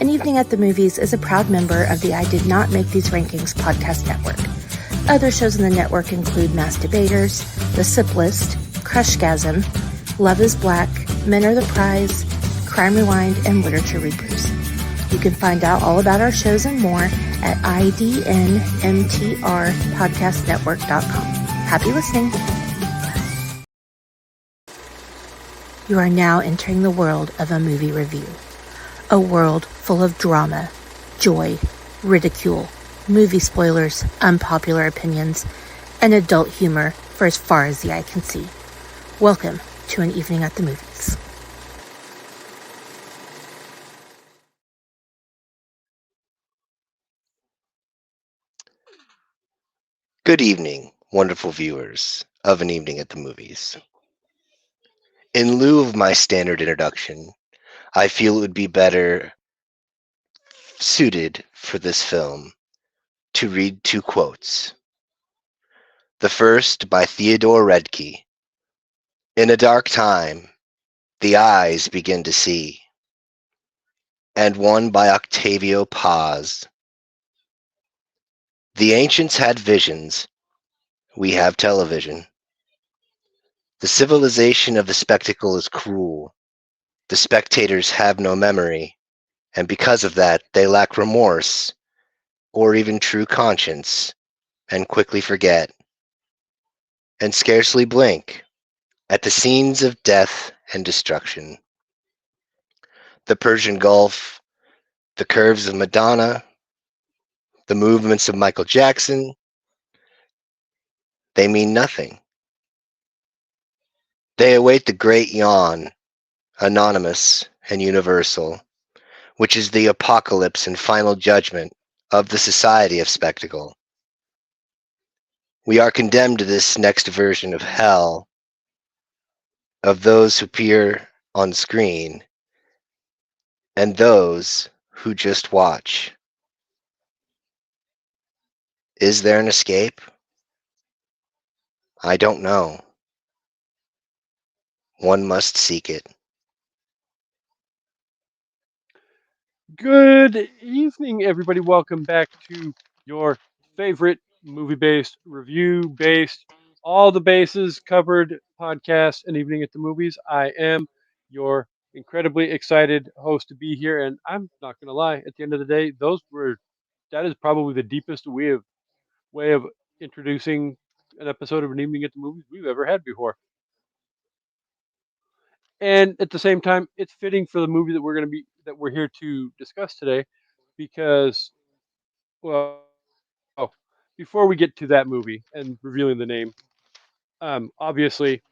An Evening at the Movies is a proud member of the I Did Not Make These Rankings podcast network. Other shows in the network include Mass Debaters, The Sip List, Crushgasm, Love is Black, Men Are the Prize, Crime Rewind, and Literature Reapers. You can find out all about our shows and more at idnmtrpodcastnetwork.com. Happy listening. You are now entering the world of a movie review. A world full of drama, joy, ridicule, movie spoilers, unpopular opinions, and adult humor for as far as the eye can see. Welcome to An Evening at the Movies. Good evening, wonderful viewers of An Evening at the Movies. In lieu of my standard introduction, I feel it would be better suited for this film to read two quotes. The first by Theodore Redke. In a dark time, the eyes begin to see. And one by Octavio Paz. The ancients had visions, we have television. The civilization of the spectacle is cruel. The spectators have no memory, and because of that, they lack remorse or even true conscience, and quickly forget, and scarcely blink at the scenes of death and destruction. The Persian Gulf, the curves of Madonna, the movements of Michael Jackson, they mean nothing. They await the great yawn, anonymous and universal, which is the apocalypse and final judgment of the society of spectacle. We are condemned to this next version of hell, of those who appear on screen and those who just watch. Is there an escape? I don't know. One must seek it. Good evening, everybody. Welcome back to your favorite movie based, review based, all the bases covered podcast, An Evening at the Movies. I am your incredibly excited host to be here. And I'm not going to lie, at the end of the day, that is probably the deepest way of introducing an episode of An Evening at the Movies we've ever had before. And at the same time, it's fitting for the movie that we're here to discuss today because, well, before we get to that movie and revealing the name, obviously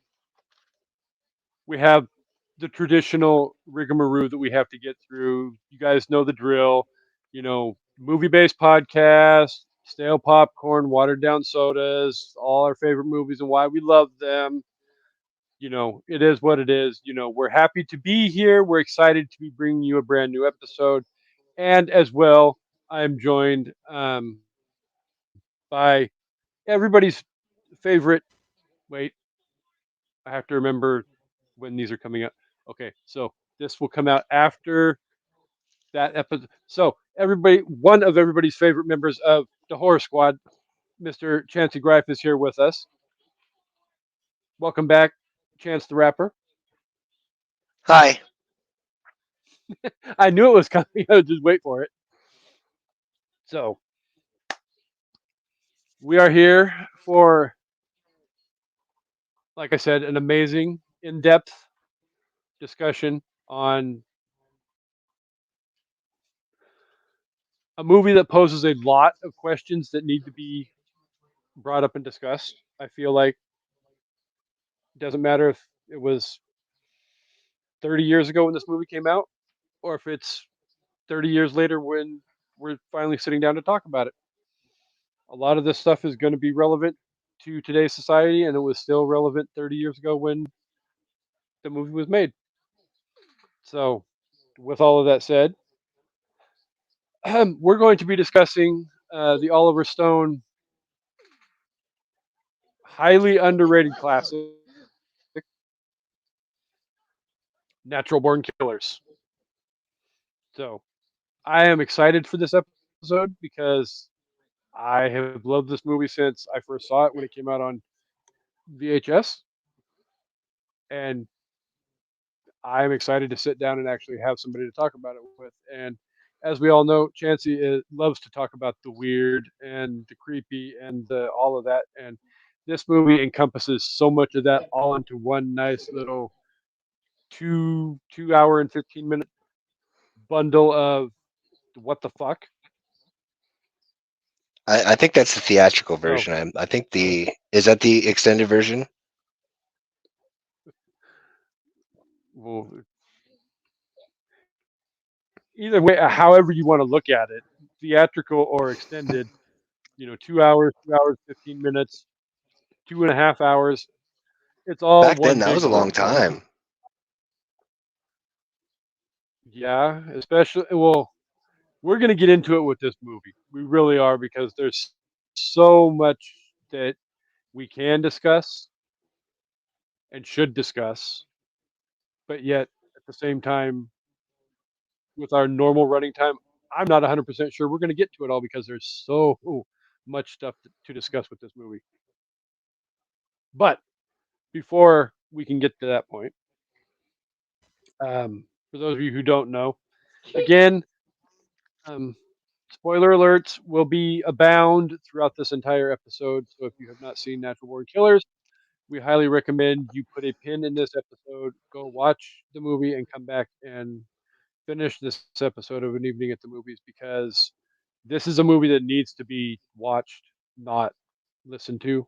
we have the traditional rigmarole that we have to get through. You guys know the drill. Movie-based podcast, stale popcorn, watered down sodas, all our favorite movies and why we love them. It is what it is. We're happy to be here. We're excited to be bringing you a brand new episode. And as well, I am joined by everybody's favorite. Wait, I have to remember when these are coming out. Okay, so this will come out after that episode. So one of everybody's favorite members of the Horror Squad, Mr. Chancy Greif, is here with us. Welcome back, Chance the Rapper. Hi. I knew it was coming. I would just wait for it. So we are here for, like I said, an amazing, in-depth discussion on a movie that poses a lot of questions that need to be brought up and discussed. I feel like it doesn't matter if it was 30 years ago when this movie came out or if it's 30 years later when we're finally sitting down to talk about it. A lot of this stuff is going to be relevant to today's society, and it was still relevant 30 years ago when the movie was made. So, with all of that said, we're going to be discussing the Oliver Stone highly underrated classic, Natural Born Killers. So, I am excited for this episode because I have loved this movie since I first saw it when it came out on VHS, and I'm excited to sit down and actually have somebody to talk about it with. And as we all know, Chancey loves to talk about the weird and the creepy and the all of that. And this movie encompasses so much of that all into one nice little 2 hour and 15 minute bundle of what the fuck. I think that's the theatrical So, version. I think the is that the extended version. well, either way, however you want to look at it, theatrical or extended, 2 hours, 2 hours, 15 minutes, 2.5 hours. It's all Back then, one that was big a long workhorse. time. Yeah, especially, well, we're going to get into it with this movie. We really are because there's so much that we can discuss and should discuss, but yet at the same time, with our normal running time, I'm not 100% sure we're going to get to it all because there's so much stuff to discuss with this movie. But before we can get to that point, for those of you who don't know, again, um, spoiler alerts will be abound throughout this entire episode. So if you have not seen Natural Born Killers, we highly recommend you put a pin in this episode, go watch the movie, and come back and finish this episode of An Evening at the Movies because this is a movie that needs to be watched, not listened to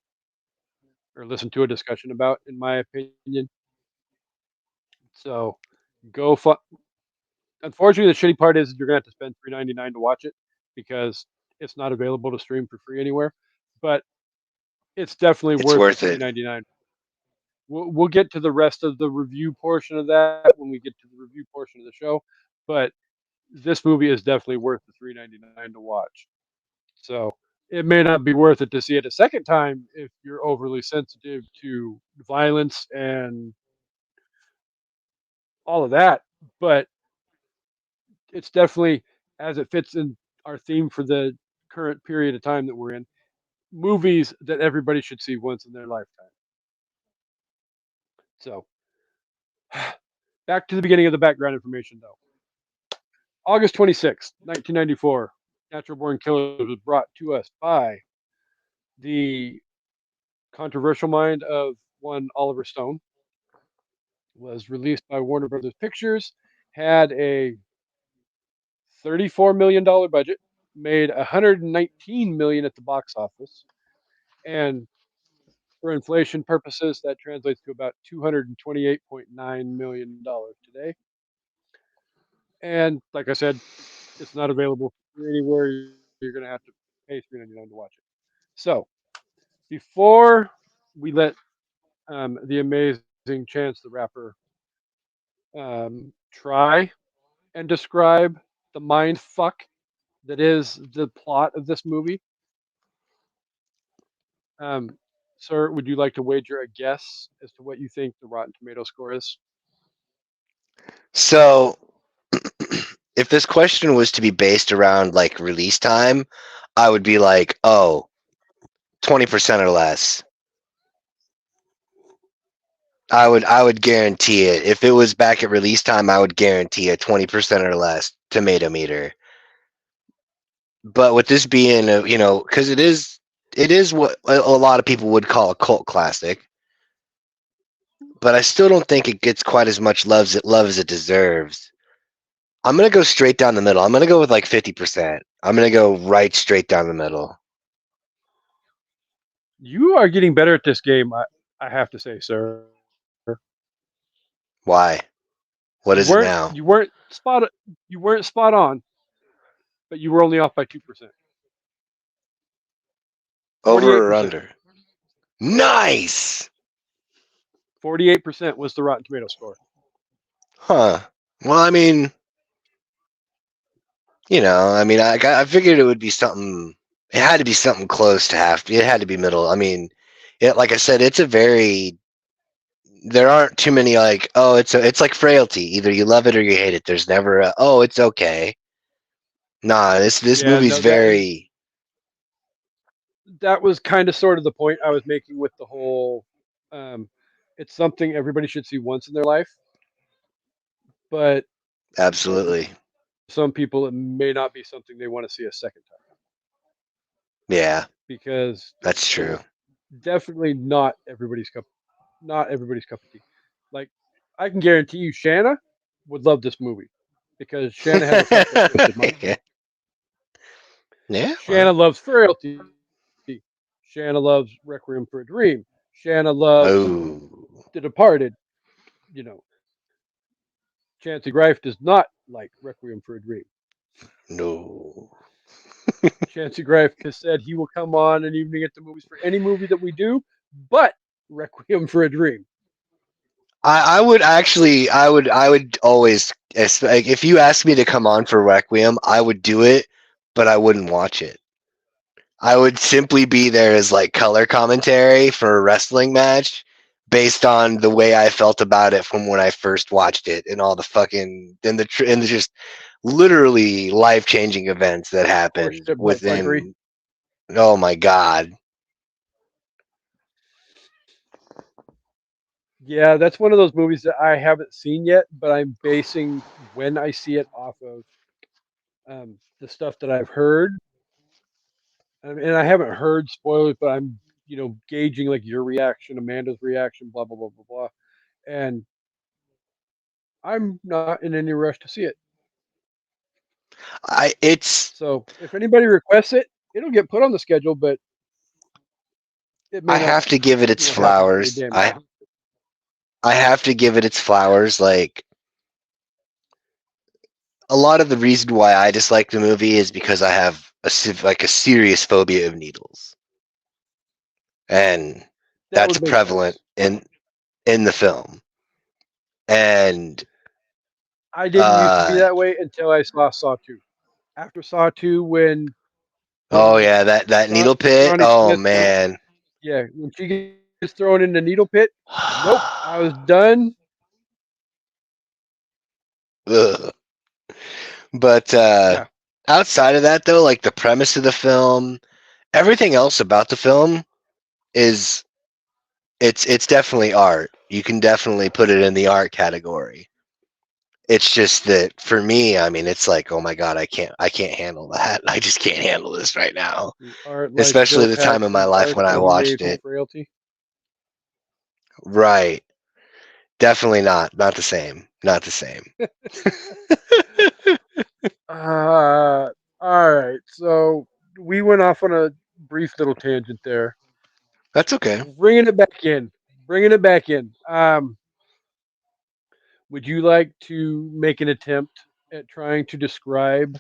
or listened to a discussion about, in my opinion. So go. Unfortunately, the shitty part is you're gonna have to spend $3.99 to watch it because it's not available to stream for free anywhere. But it's definitely It's worth the worth three it. ninety nine. We'll get to the rest of the review portion of that when we get to the review portion of the show. But this movie is definitely worth the $3.99 to watch. So it may not be worth it to see it a second time if you're overly sensitive to violence and all of that. But it's definitely, as it fits in our theme for the current period of time that we're in, movies that everybody should see once in their lifetime. So back to the beginning of the background information, though. August 26th, 1994, Natural Born Killers was brought to us by the controversial mind of one Oliver Stone, was released by Warner Brothers Pictures, had a $34 million budget, made 119 million at the box office, and for inflation purposes, that translates to about $228.9 million today. And like I said, it's not available anywhere. You're going to have to pay $3.99 to watch it. So before we let the amazing Chance the Rapper try and describe the mind fuck that is the plot of this movie, um, sir, would you like to wager a guess as to what you think the Rotten Tomato score is? So, if this question was to be based around like release time, I would be like, oh, 20% or less. I would guarantee it. If it was back at release time, I would guarantee a 20% or less tomato meter. But with this being because it is what a lot of people would call a cult classic, but I still don't think it gets quite as much love as it deserves. I'm gonna go straight down the middle. I'm gonna go with like 50%. I'm gonna go right straight down the middle. You are getting better at this game, I have to say, sir. Why? You What is it weren't now? you weren't spot you weren't spot on, but you were only off by 2%. Over or 48%. under? Nice. 48% was the Rotten Tomato score. Huh. Well, I mean, I figured it would be something. It had to be something close to half. It had to be middle. I mean, like I said, it's a very. There aren't too many like, oh, it's like frailty. Either you love it or you hate it. There's never a, oh, it's okay. Nah, this Yeah, movie's no, that and very that was kind of sort of the point I was making with the whole. Um, it's something everybody should see once in their life, but for absolutely. some people, it may not be something they want to see a second time Yeah, because that's it's true. definitely not everybody's cup of tea. Like, I can guarantee you, Shanna would love this movie because Shanna has a fucked up twisted mind. Yeah. Yeah. Shanna Well. loves Frailty. Shanna loves Requiem for a Dream. Shanna loves Oh The Departed. You know, Chancy Grife does not like Requiem for a Dream. no. Chancy Grife has said he will come on an evening at the movies for any movie that we do, but Requiem for a Dream. I would actually I would always like if you asked me to come on for Requiem, I would do it, but I wouldn't watch it. I would simply be there as like color commentary for a wrestling match based on the way I felt about it from when I first watched it and all the fucking and the just literally life-changing events that Horse happened shit butt fuckery. within oh my god. Yeah, that's one of those movies that I haven't seen yet, but I'm basing when I see it off of the stuff that I've heard. And I haven't heard spoilers, but I'm, gauging like your reaction, Amanda's reaction, blah, blah, blah, blah, blah. And I'm not in any rush to see it. I it's So if anybody requests it, it'll get put on the schedule, but it I may not, have to give it its happen for a flowers. damn minute. I have to give it its flowers. Like a lot of the reason why I dislike the movie is because I have like a serious phobia of needles, and That that's would make prevalent sense. in the film. And I didn't used to be uh, that way until I saw 2. After Saw 2, oh when yeah, that needle pit. Ronnie Oh Smith, man. yeah, when she gets thrown in the needle pit, nope, I was done. Ugh. But Yeah, outside of that, though, like the premise of the film, everything else about the film is it's definitely art. You can definitely put it in the art category. It's just that for me, I mean, it's like, oh my god, I can't handle that. I just can't handle this right now. the art like Especially Bill the time of my Paxton's life art when I that he made watched for it. Frailty. Right. Definitely not. Not the same. Not the same. All right. So we went off on a brief little tangent there. That's okay. Bringing it back in. Bringing it back in. Would you like to make an attempt at trying to describe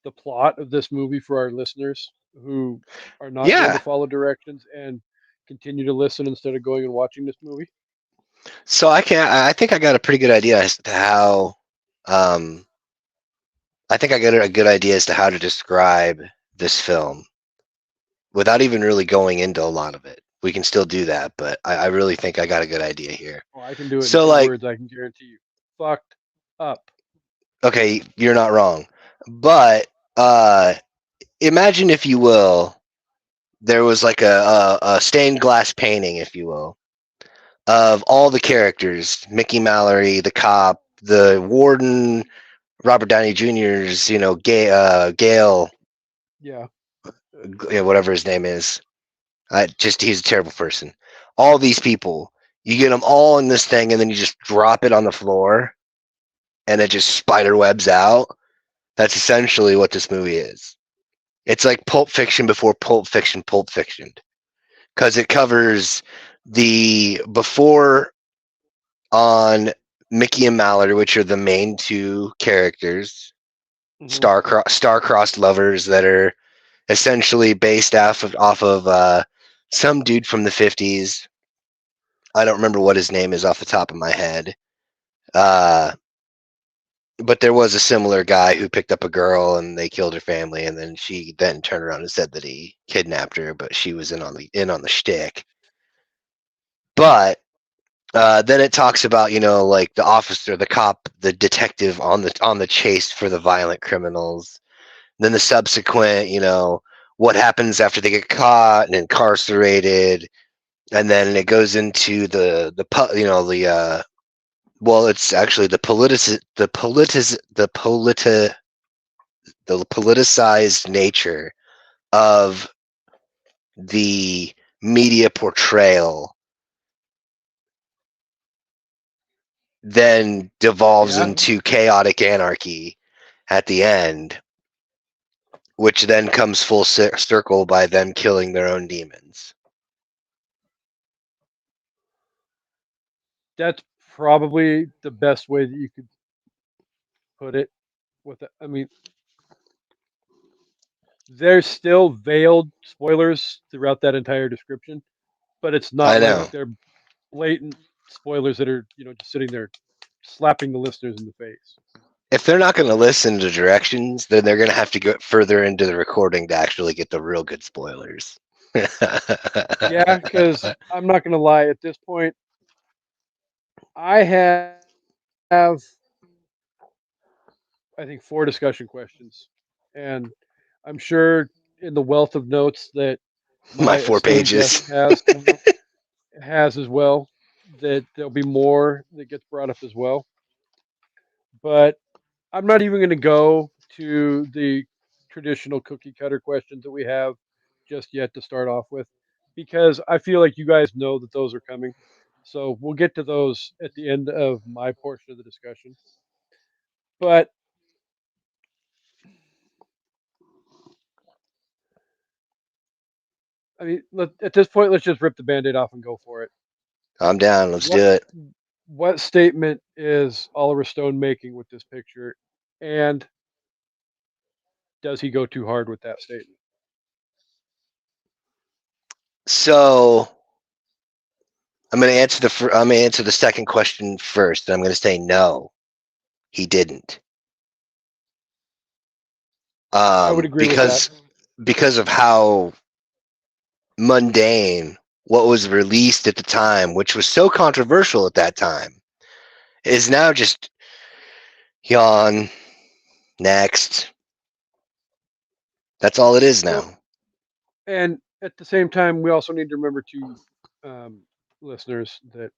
the plot of this movie for our listeners who are not going to Yeah. follow directions and continue to listen instead of going and watching this movie? So I think I got a pretty good idea as to how um I think I got a good idea as to how to describe this film without even really going into a lot of it. We can still do that, but I really think I got a good idea here. Oh, I can do it in So, 2 words. like, I can guarantee you. Fucked up. okay, you're not wrong, but uh, imagine, if you will, there was like a stained glass painting, if you will, of all the characters: Mickey Mallory, the cop, the warden, Robert Downey Jr.'s, Gale, Yeah. whatever his name is. He's a terrible person. All these people, you get them all in this thing, and then you just drop it on the floor, and it just spider webs out. That's essentially what this movie is. It's like Pulp Fiction before Pulp Fiction, Pulp Fiction, because it covers the before on Mickey and Mallory, which are the main two characters, Hmm. star-crossed lovers that are essentially based off of some dude from the 50s. I don't remember what his name is off the top of my head. Uh, but there was a similar guy who picked up a girl and they killed her family, and then she then turned around and said that he kidnapped her, but she was in on the shtick. But then it talks about like the officer, the cop, the detective on the chase for the violent criminals. then the subsequent, what happens after they get caught and incarcerated, and then it goes into well, it's actually the politicized nature of the media portrayal, then devolves Yeah, into chaotic anarchy at the end, which then comes full circle by them killing their own demons. that's probably the best way that you could put it. I mean, there's still veiled spoilers throughout that entire description, but it's I not like know. they're blatant spoilers that are just sitting there slapping the listeners in the face. If they're not going to listen to directions, then they're going to have to go further into the recording to actually get the real good spoilers. Yeah, because I'm not going to lie. At this point, I have, I think, 4 discussion questions, and I'm sure in the wealth of notes that My my 4 esteemed guest pages. has as well, that there'll be more that gets brought up as well. But I'm not even going to go to the traditional cookie cutter questions that we have just yet to start off with, because I feel like you guys know that those are coming. So we'll get to those at the end of my portion of the discussion. But I mean, at this point, let's just rip the band-aid off and go for it. I'm down. Let's do What it. what statement is Oliver Stone making with this picture, and does he go too hard with that statement? So I'm going to answer the second question first. And I'm going to say no, he didn't. I would agree with that. Because of how mundane what was released at the time, which was so controversial at that time, is now just yawn. Next. That's all it is Well, now. and at the same time, we also need to remember to um, listeners that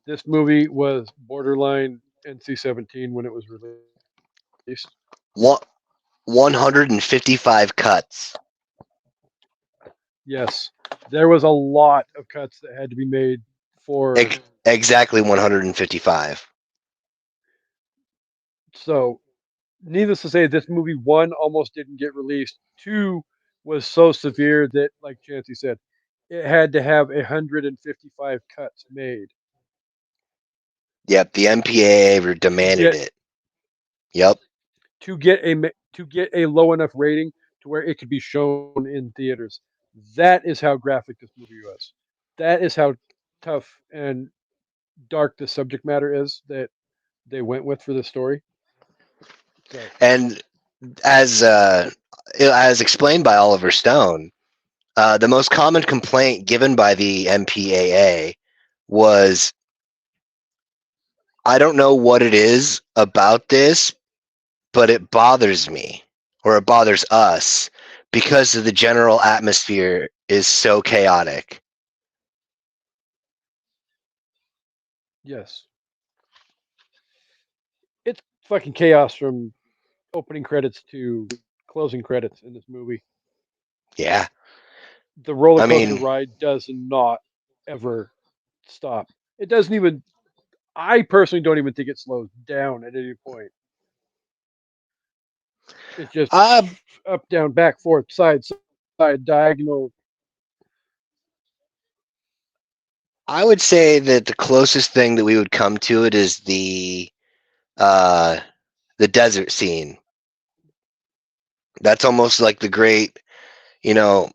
this movie was borderline NC-17 when it was released. One, 155 cuts. Yes, there was a lot of cuts that had to be made for. Exactly 155. So, needless to say, this movie, one, almost didn't get released. Two, was so severe that, like Chancy said, it had to have 155 cuts made Yep, the MPAA to demanded get it. Yep. to get a low enough rating to where it could be shown in theaters. That is how graphic this movie was. That is how tough and dark the subject matter is that they went with for the story. So And as explained by Oliver Stone, the most common complaint given by the MPAA was, I don't know what it is about this, but it bothers me, or it bothers us, because of the general atmosphere is so chaotic. yes, it's fucking chaos from opening credits to closing credits in this movie. Yeah. The roller I coaster mean, ride does not ever stop. It doesn't even. I personally don't even think it slows down at any point. It's just uh, up, down, back, forth, side, diagonal. I would say that the closest thing that we would come to it is uh, the desert scene. That's almost like the great, you know,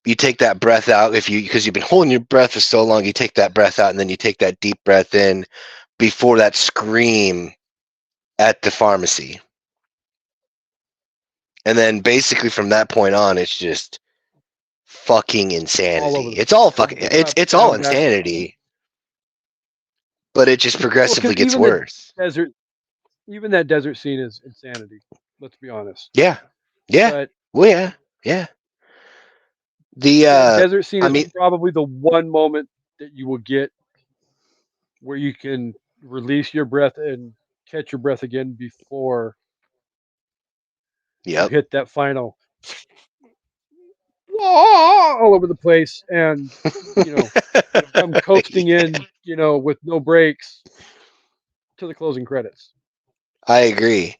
you take that breath out because you've been holding your breath for so long, you take that breath out and then you take that deep breath in before that scream at the pharmacy. And then basically from that point on, it's just fucking All insanity. over the It's all from fucking up, it's all down, back, forth. insanity, but it just Well, progressively because gets worse. desert, even that desert scene is insanity. Let's be honest. Yeah. Yeah. But Well, yeah, yeah. The That desert scene I is mean, probably the one moment that you will get where you can release your breath and catch your breath again before you yep. hit that final all over the place and you know come coasting in, with no brakes to the closing credits. I agree.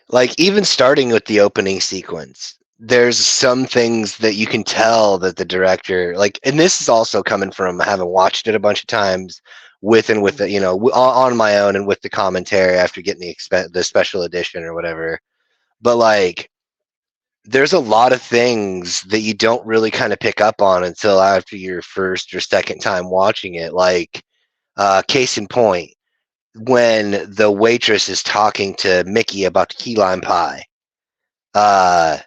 Like even starting with the opening sequence, there's some things that you can tell that the director like, and this is also coming from having watched it a bunch of times with and with Mhm. the, on my own and with the commentary after getting the special edition or whatever. But like, there's a lot of things that you don't really kind of pick up on until after your first or second time watching it. Like, case in point, when the waitress is talking to Mickey about the key lime pie, uh,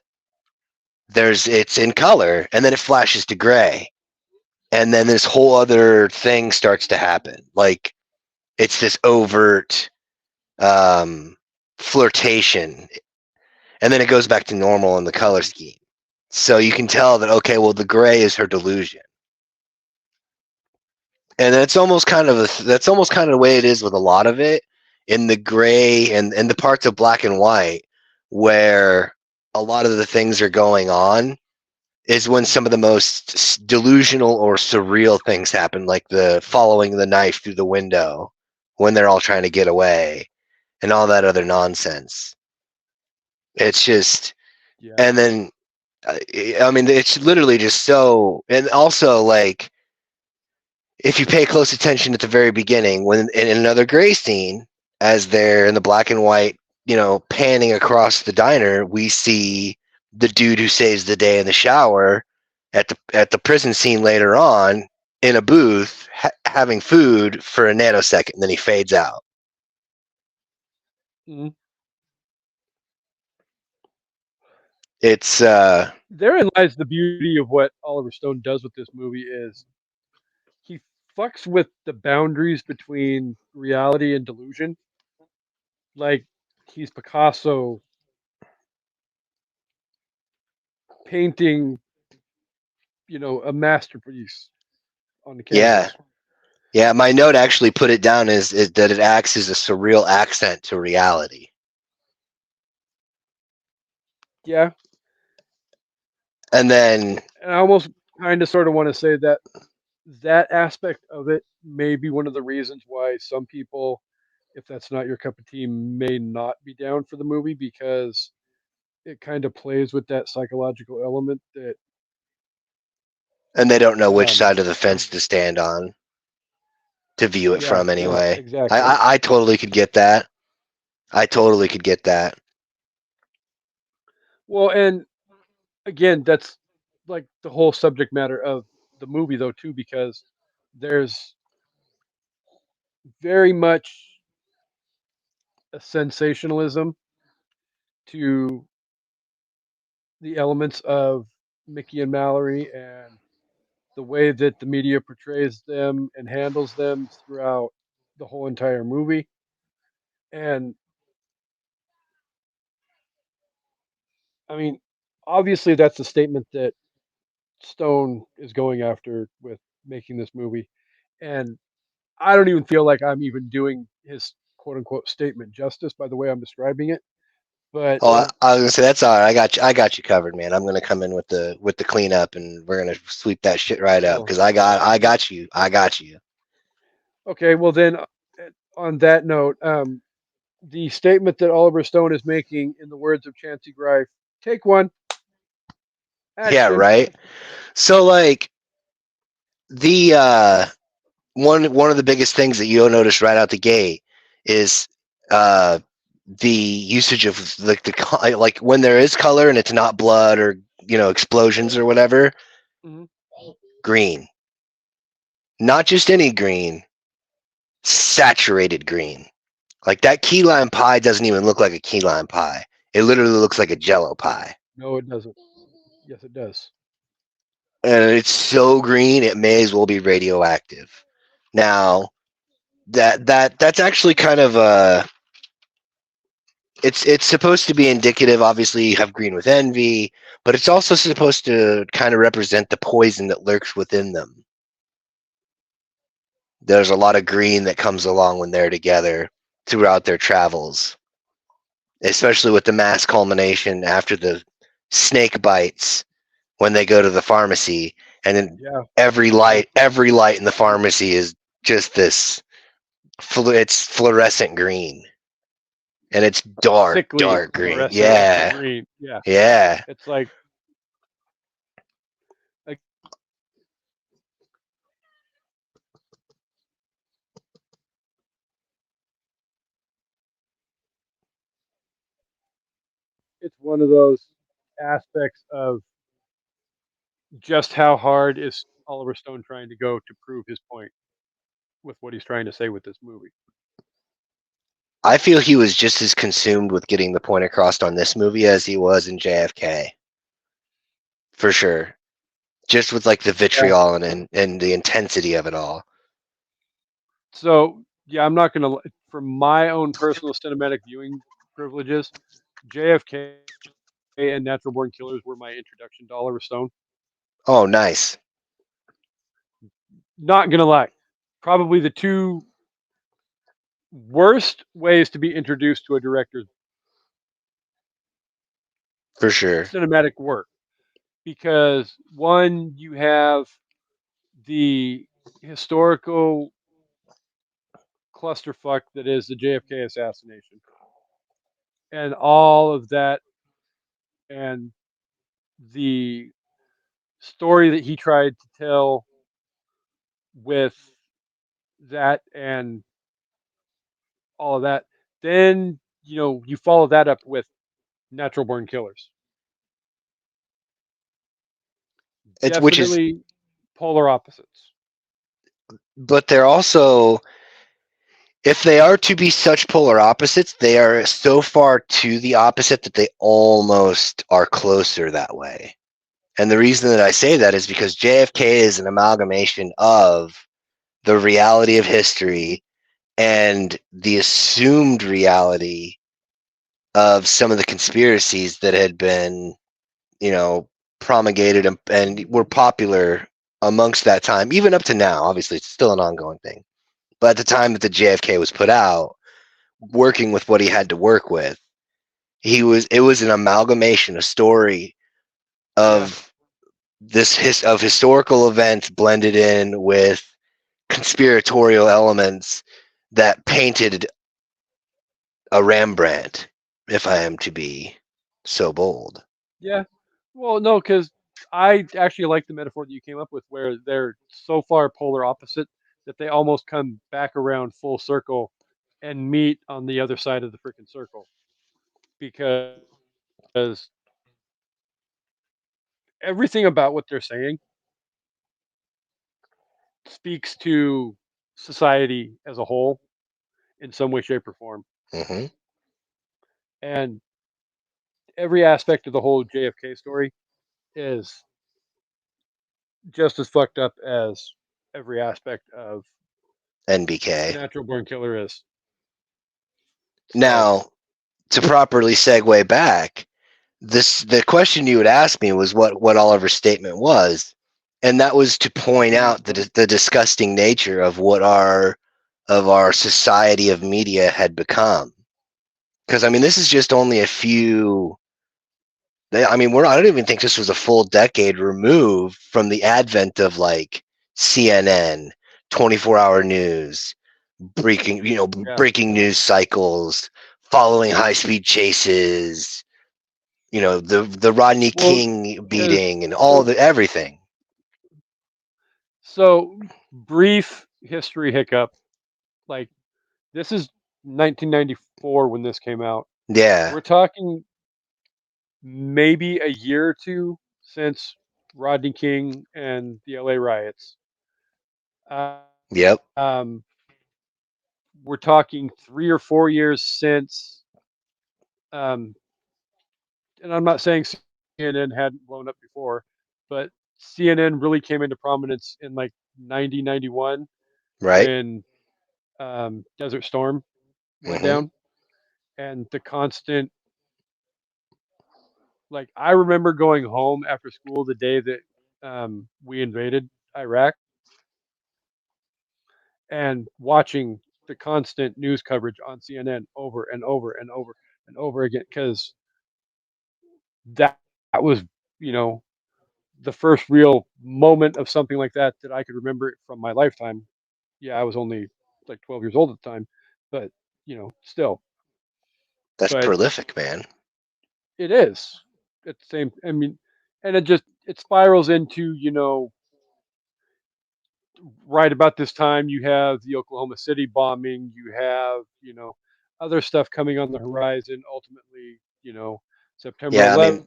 it's in color and then it flashes to gray. And then this whole other thing starts to happen. Like, it's this overt um, flirtation. And then it goes back to normal in the color Mhm. scheme. So you can tell that, okay, well, the gray is her delusion. And that's almost kind of the way it is with a lot of it in the gray and the parts of black and white where a lot of the things are going on is when some of the most delusional or surreal things happen, like the following the knife through the window when they're all trying to get away and all that other nonsense. It's just, Yeah. and then, I mean, it's literally just so, and also like, if you pay close attention at the very beginning, when in another gray scene, as they're in the black and white, panning across the diner, we see the dude who saves the day in the shower at the prison scene later on in a booth having food for a nanosecond, and then he fades out. Mhm. It's Therein lies the beauty of what Oliver Stone does with this movie is he fucks with the boundaries between reality and delusion. Like he's Picasso painting, a masterpiece on the yeah, canvas. yeah. My note actually put it down is that it acts as a surreal accent to reality, Yeah, and then and I almost kind of sort of want to say that that aspect of it may be one of the reasons why some people, if that's not your cup of tea, may not be down for the movie because it kind of plays with that psychological element that and they don't know which um side of the fence to stand on to view it yeah, from anyway. I, exactly. I, I totally could get that. I totally could get that. Well, and again, that's like the whole subject matter of the movie though too because there's very much a sensationalism to the elements of Mickey and Mallory and the way that the media portrays them and handles them throughout the whole entire movie. And I mean, obviously, that's the statement that Stone is going after with making this movie. And I don't even feel like I'm even doing his quote unquote statement justice by the way I'm describing it. But Oh, I was gonna say that's all right. I got you covered, man. I'm gonna come in with the cleanup, and we're gonna sweep that shit right up oh, because I got you. I got you. okay. Well, then, on that note, the statement that Oliver Stone is making, in the words of Chancy Grife, take one, Yeah, action. right. So like the one of the biggest things that you'll notice right out the gate is uh the usage of like like when there is color and it's not blood or explosions or whatever. Mhm. Green, not just any green, saturated green. Like that key lime pie doesn't even look like a key lime pie. It literally looks like a jello pie. No, it doesn't. Yes, it does. And it's so green it may as well be radioactive. Now, that's actually kind of it's supposed to be indicative. Obviously, you have green with envy, but it's also supposed to kind of represent the poison that lurks within them. There's a lot of green that comes along when they're together throughout their travels, especially with the mass culmination after the snake bites when they go to the pharmacy, and then Yeah. every light in the pharmacy is just this. It's fluorescent green, and it's dark, Sickly dark green. fluorescent Yeah, green. Yeah. yeah. It's like it's one of those aspects of just how hard is Oliver Stone trying to go to prove his point with what he's trying to say with this movie. I feel he was just as consumed with getting the point across on this movie as he was in JFK, for sure. Just with like the Yeah. vitriol and the intensity of it all. So yeah, I'm not gonna from my own personal cinematic viewing privileges, JFK and Natural Born Killers were my introduction to Oliver Stone. Oh, nice, Not gonna lie, probably the two worst ways to be introduced to a director's for sure. cinematic work, because one, you have the historical clusterfuck that is the JFK assassination and all of that, and the story that he tried to tell with that and all of that. Then, you follow that up with Natural Born Killers. It's which is, Definitely polar opposites. but they're also, if they are to be such polar opposites, they are so far to the opposite that they almost are closer that way. And the reason that I say that is because JFK is an amalgamation of the reality of history and the assumed reality of some of the conspiracies that had been, you know, promulgated and were popular amongst that time, even up to now. Obviously, it's still an ongoing thing. But at the time that the JFK was put out, working with what he had to work with, it was an amalgamation, a story Yeah. of of historical events blended in with conspiratorial elements that painted a Rembrandt, if I am to be so bold. Yeah. Well, no, because I actually like the metaphor that you came up with where they're so far polar opposite that they almost come back around full circle and meet on the other side of the freaking circle. Because everything about what they're saying speaks to society as a whole in some way, shape, or form. Hmm. And every aspect of the whole JFK story is just as fucked up as every aspect of the NBK. Natural Born Killer is. So, Now, to properly segue back, the question you would ask me was what Oliver's statement was, and that was to point mhm, out the disgusting nature of what our society of media had become. Because I mean, this is just only a few. I mean, I don't even think this was a full decade removed from the advent of like CNN, 24-hour news, yeah. breaking news cycles, following high-speed chases, the Rodney Well, King because beating and all the everything. so brief history hiccup. Like this is 1994 when this came out. Yeah. We're talking maybe a year or two since Rodney King and the LA riots. Uh, Yep. Um, we're talking 3 or 4 years since, um, and I'm not saying CNN hadn't blown up before, but CNN really came into prominence in like 90, 91 Right. when Desert Storm went Hmm. down. and the constant, like, I remember going home after school the day that we invaded Iraq and watching the constant news coverage on CNN over and over and over and over again because that was, you know, the first real moment of something like that that I could remember from my lifetime. Yeah, I was only like 12 years old at the time, but still. That's But prolific, man. it is at the same. I mean, and it spirals into, right about this time you have the Oklahoma City bombing, you have, other stuff coming on the horizon. Ultimately, September Yeah, I mean, 11th,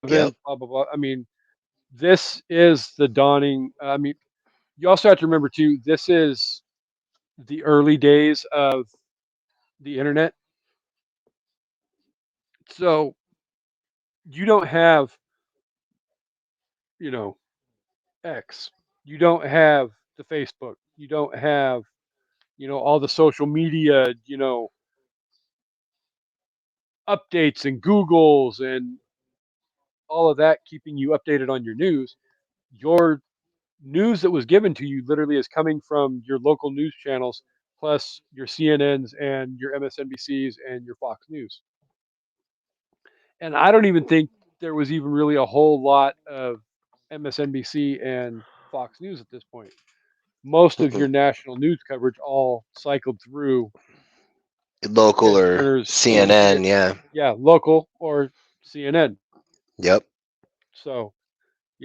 yep. blah blah blah. I mean, this is the dawning. I mean, you also have to remember too. This is the early days of the internet, so you don't have, you know, X. You don't have the Facebook. You don't have, all the social media, updates and Googles and all of that keeping you updated on your news. Your news that was given to you literally is coming from your local news channels, plus your CNNs and your MSNBCs and your Fox News. And I don't even think there was even really a whole lot of MSNBC and Fox News at this point. Most of Mm-mm. your national news coverage all cycled through Local Ted or Turner's CNN, bullshit. yeah. Yeah, local or CNN. Yep. So,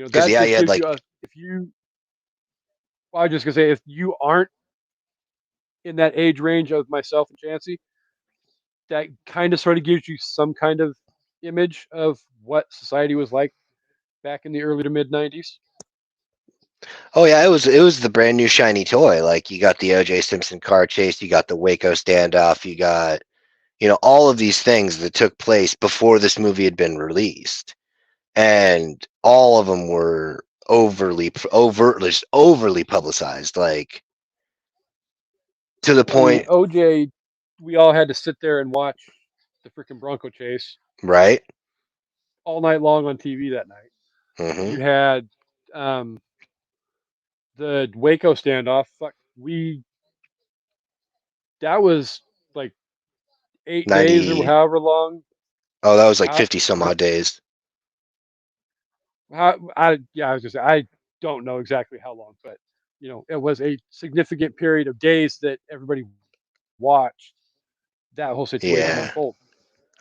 Because that yeah, you just had gives you like, a, if you, well, I was just gonna say, if you aren't in that age range of myself and Chancy, that kind of sort of gives you some kind of image of what society was like back in the early to mid 90s. oh yeah, it was the brand new shiny toy. Like you got the O.J. Simpson car chase, you got the Waco standoff, you got all of these things that took place before this movie had been released, and all of them were overtly publicized, like to the Well, I mean, point, OJ, we all had to sit there and watch the freaking Bronco chase right? all night long on TV that night. Mm-hmm. You had um, the Waco standoff. Fuck, that was like 8 days or 90. however long. Oh, that was like How, 50 some odd days. yeah, I was just, I don't know exactly how long, but it was a significant period of days that everybody watched that whole situation Yeah. unfold.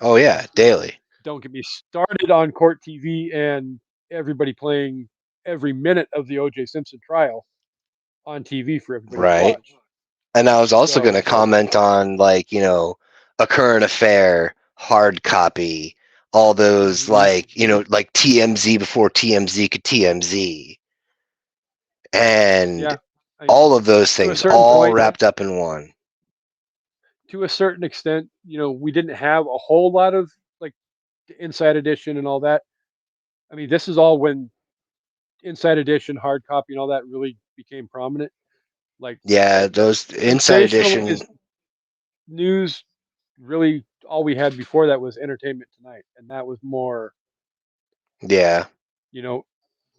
Oh yeah, daily. Don't get me started on court TV and everybody playing every minute of the O.J. Simpson trial on TV for everybody to Right. watch. And I was also going So to comment on, like, a current affair, hard copy, all those, mhm, like, like TMZ before TMZ could TMZ, and yeah, I, all of those to a things certain all point, wrapped up in one. to a certain extent, we didn't have a whole lot of like the Inside Edition and all that. I mean, this is all when Inside Edition, hard copy, and all that really became prominent. Like Yeah, those Inside Edition. sensationalized news, really, all we had before that was Entertainment Tonight, and that was more, Yeah, you know,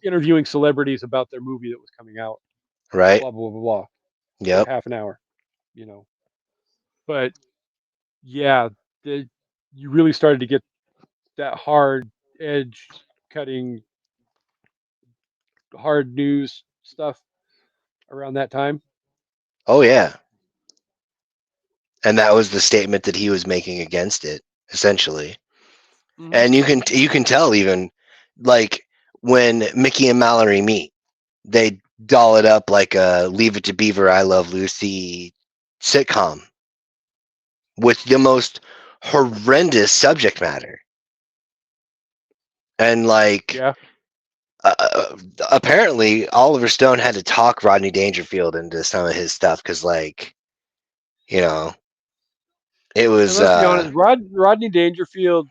interviewing celebrities about their movie that was coming out, right. blah blah blah blah, for Yep. half an hour, you know. But yeah, the you really started to get that hard edge cutting, hard news stuff around that time. Oh yeah. And that was the statement that he was making against it, essentially. Hmm. And you can tell, even like when Mickey and Mallory meet, they doll it up like a Leave It to Beaver, I Love Lucy sitcom with the most horrendous subject matter. And like, Yeah, apparently Oliver Stone had to talk Rodney Dangerfield into some of his stuff because, like, you know, it and was let's be honest, Rodney Dangerfield,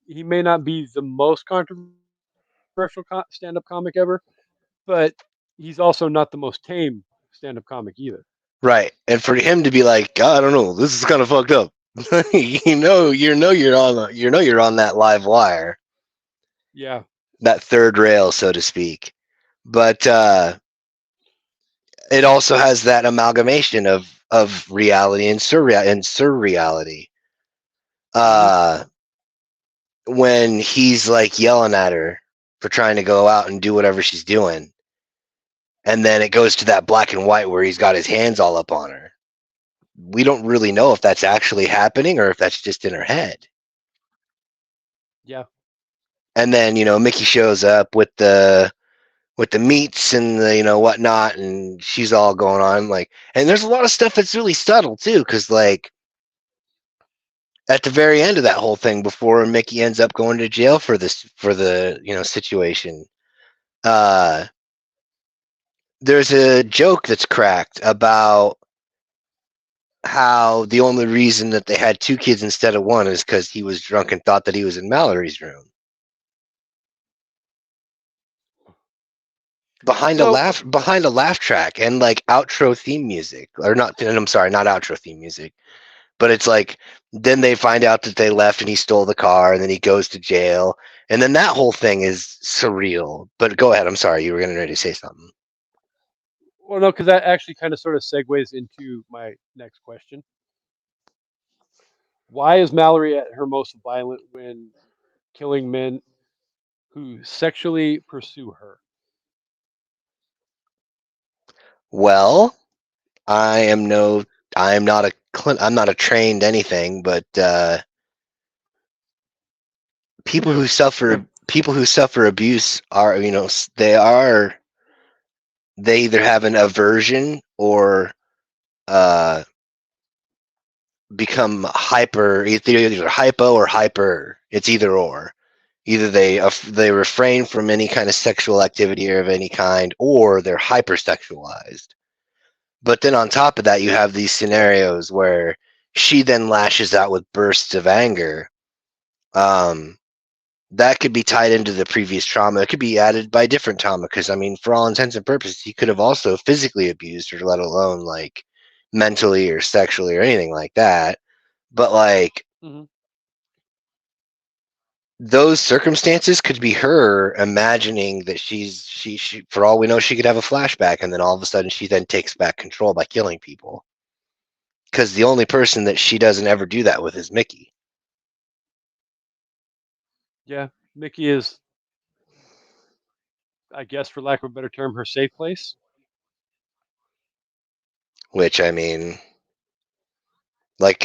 he may not be the most controversial stand-up comic ever, but he's also not the most tame stand-up comic either. right. And for him to be like, God, I don't know, this is kind of fucked up. you're on that live wire, Yeah. that third rail, so to speak. But it also has that amalgamation of reality and surreality. Hmm. Uh, when he's like yelling at her for trying to go out and do whatever she's doing, and then it goes to that black and white where he's got his hands all up on her. We don't really know if that's actually happening or if that's just in her head. Yeah. And then Mickey shows up with the meats and the whatnot, and she's all going on like, and there's a lot of stuff that's really subtle too, because like at the very end of that whole thing, before Mickey ends up going to jail for the situation, uh, there's a joke that's cracked about how the only reason that they had two kids instead of one is because he was drunk and thought that he was in Mallory's room. So, Behind a laugh track and like outro theme music, or not, I'm sorry, not outro theme music, but it's like, then they find out that they left and he stole the car, and then he goes to jail, and then that whole thing is surreal. But go ahead, I'm sorry, you were getting ready to say something. well, no, because that actually kind of sort of segues into my next question. Why is Mallory at her most violent when killing men who sexually pursue her? Well, I am no I am not I'm not a trained anything, but people who suffer abuse are, they either have an aversion or uh, become hyper, either hypo or hyper. It's either or. Either they refrain from any kind of sexual activity or of any kind, or they're hypersexualized. But then on top of that, you have these scenarios where she then lashes out with bursts of anger. Um, that could be tied into the previous trauma. It could be added by different trauma, because I mean, for all intents and purposes, he could have also physically abused her, let alone like mentally or sexually or anything like that. But like Hmm. those circumstances could be her imagining that she for all we know, she could have a flashback, and then all of a sudden she then takes back control by killing people. Because the only person that she doesn't ever do that with is Mickey. Yeah, Mickey is, I guess, for lack of a better term, her safe place. Which I mean, like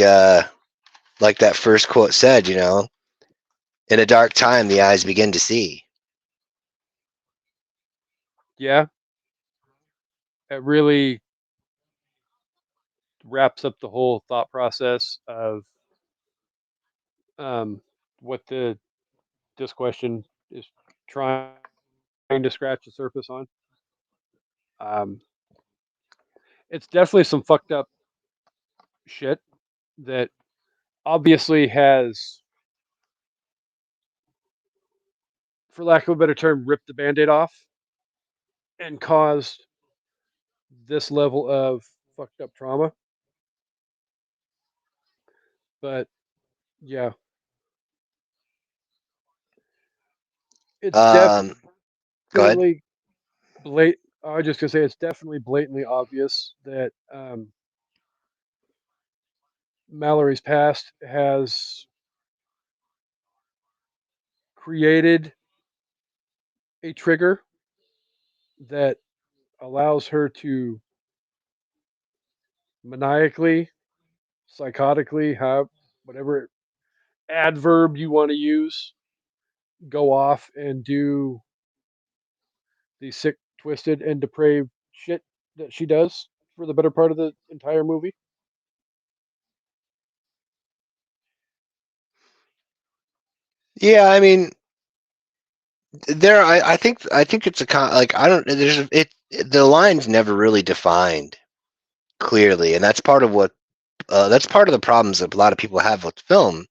like that first quote said, in a dark time the eyes begin to see. Yeah, it really wraps up the whole thought process of um, what this question is trying to scratch the surface on. Um, it's definitely some fucked up shit that obviously has, for lack of a better term, ripped the band-aid off and caused this level of fucked up trauma. But yeah, it's Um, Go ahead. definitely blat. I was just gonna say it's definitely blatantly obvious that Mallory's past has created a trigger that allows her to maniacally, psychotically, have whatever adverb you want to use, go off and do the sick, twisted, and depraved shit that she does for the better part of the entire movie. Yeah, I mean, I think it's like, I don't, there's the line's never really defined clearly, and that's part of the problems that a lot of people have with film.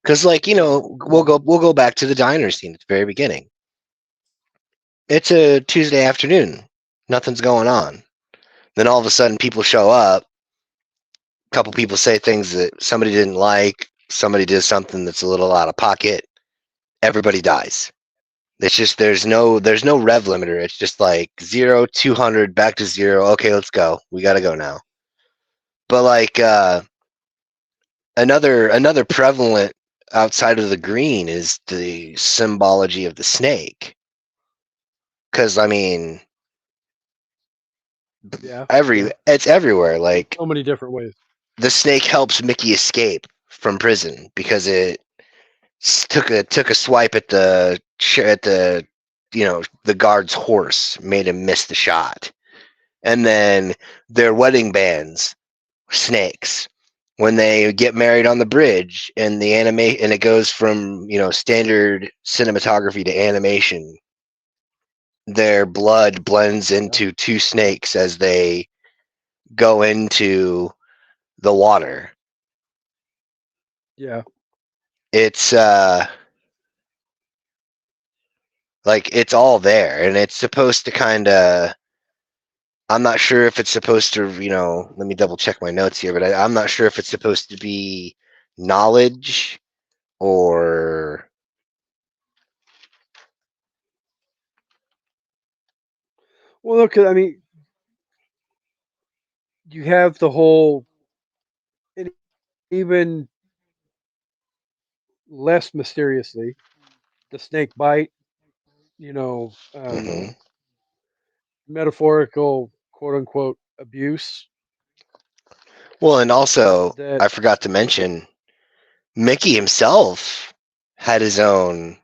Because like, we'll go back to the diner scene at the very beginning. It's a Tuesday afternoon, nothing's going on. Then all of a sudden people show up, couple people say things that somebody didn't like, somebody does something that's a little out of pocket, everybody dies. It's just there's no rev limiter. It's just like 0, 200, back to 0. Okay, let's go. We gotta go now. But like another prevalent outside of the green is the symbology of the snake. Because I mean, Yeah, it's everywhere. Like so many different ways. the snake helps Mickey escape from prison because it took a swipe at the the guard's horse, made him miss the shot. And then their wedding bands, snakes. When they get married on the bridge and the anime and it goes from standard cinematography to animation, their blood blends Yeah, into two snakes as they go into the water. yeah. It's like it's all there, and it's supposed to kind of. I'm not sure if it's supposed to, let me double check my notes here, but I'm not sure if it's supposed to be knowledge or. Well, look, I mean, you have the whole, and even less mysteriously, the snake bite. You know, Mhm. metaphorical quote unquote abuse Well, and also, that I forgot to mention, Mickey himself had his own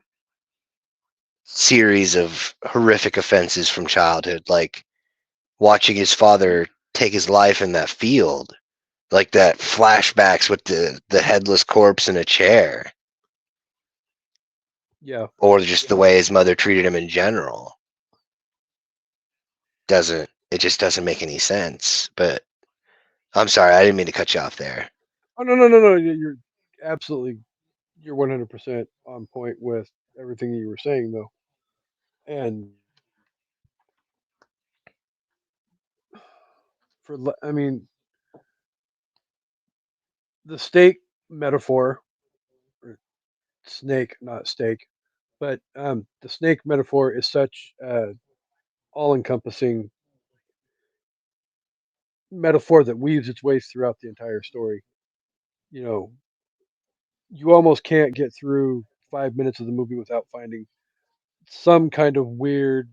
series of horrific offenses from childhood, like watching his father take his life in that field, like that flashbacks with the headless corpse in a chair, yeah. or just the way his mother treated him in general. It just doesn't make any sense. But I'm sorry, I didn't mean to cut you off there. Oh no, you're absolutely, you're 100% on point with everything you were saying though. And I mean, the steak metaphor, or snake, not steak, but the snake metaphor is such a all-encompassing metaphor that weaves its way throughout the entire story. You know, you almost can't get through 5 minutes of the movie without finding some kind of weird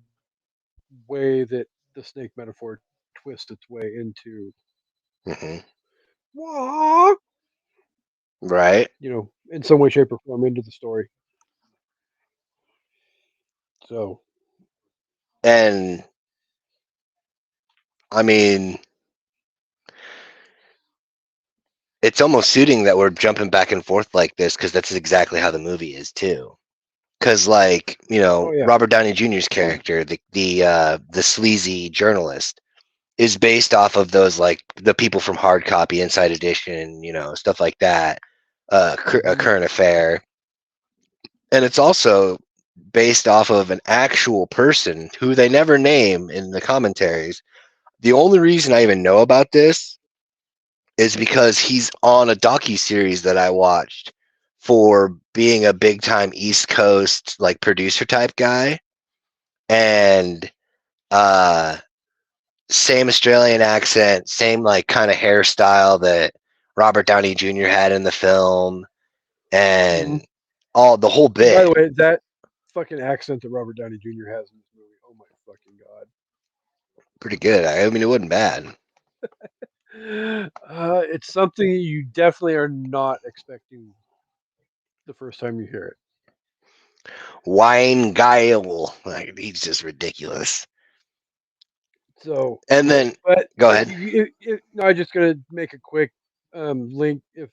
way that the snake metaphor twists its way into, Hmm. "Wah," Right? in some way, shape, or form into the story. So, And I mean, it's almost suiting that we're jumping back and forth like this because that's exactly how the movie is too. Because like oh yeah, Robert Downey Jr.'s character, the sleazy journalist, is based off of those like the people from Hard Copy, Inside Edition, stuff like that. A hmm Current Affair, and it's also based off of an actual person who they never name in the commentaries. The only reason I even know about this is because he's on a docu-series that I watched for being a big time East Coast like producer type guy, and uh same Australian accent, same like kind of hairstyle that Robert Downey Jr. had in the film, hmm and all the whole and by the bit. way, that fucking accent that Robert Downey Jr. has in this movie, oh my fucking Pretty good. I mean, it wasn't bad. god, it's something you definitely are not expecting the first time you hear it. Wine Guile, like he's just ridiculous. So, And then but go ahead. no, I'm just gonna make a quick link. If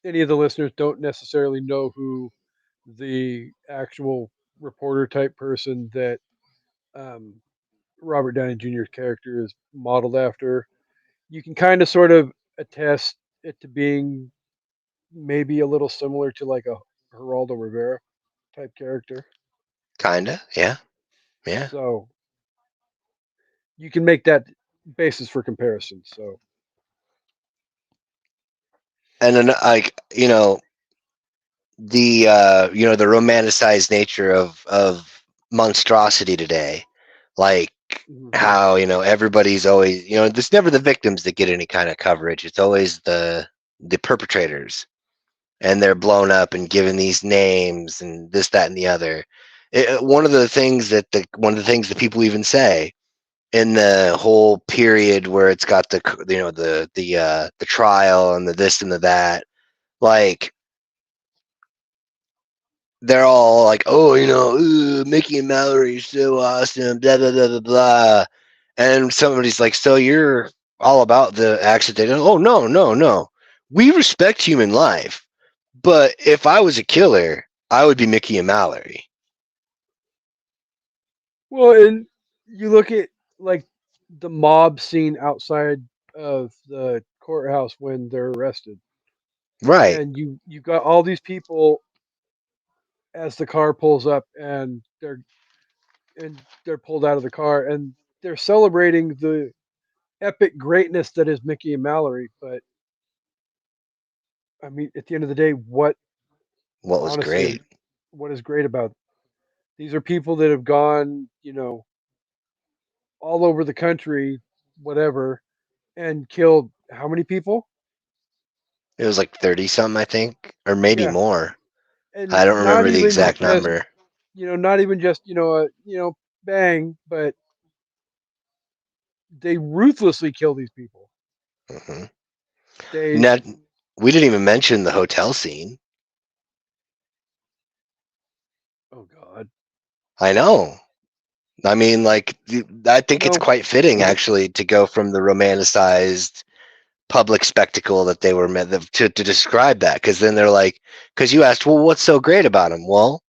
any of the listeners don't necessarily know who the actual reporter type person that um, Robert Downey Jr.'s character is modeled after, you can kind of sort of attest it to being maybe a little similar to like a Geraldo Rivera type character. Kinda, yeah, yeah. So you can make that basis for comparison. So And then, like, the romanticized nature of monstrosity today, like Mhm. how everybody's always, there's never the victims that get any kind of coverage. It's always the perpetrators, and they're blown up and given these names and this, that, and the other. One of the things that people even say in the whole period where it's got the trial and the this and the that, like, they're all like, oh, ooh, Mickey and Mallory so awesome, blah blah blah blah blah. And somebody's like, so you're all about the accident? Oh, no, no, no. We respect human life, but if I was a killer, I would be Mickey and Mallory. Well, and you look at like the mob scene outside of the courthouse when they're arrested, Right. and you got all these people as the car pulls up, and they're pulled out of the car, and they're celebrating the epic greatness that is Mickey and Mallory. But I mean, at the end of the day, what What was honestly, great? what is great about these are people that have gone, all over the country, whatever, and killed how many people? It was like 30 something, I think, or maybe Yeah, more. I and don't not remember the even exact just, number. not even just, bang, but they ruthlessly kill these people. Hmm. They, Now, we didn't even mention the hotel scene. oh God, I know. I mean, like, I you think it's know, quite fitting, actually, to go from the romanticized public spectacle that they were meant to describe that. Because then they're like, because you asked, well, what's so great about them? Well,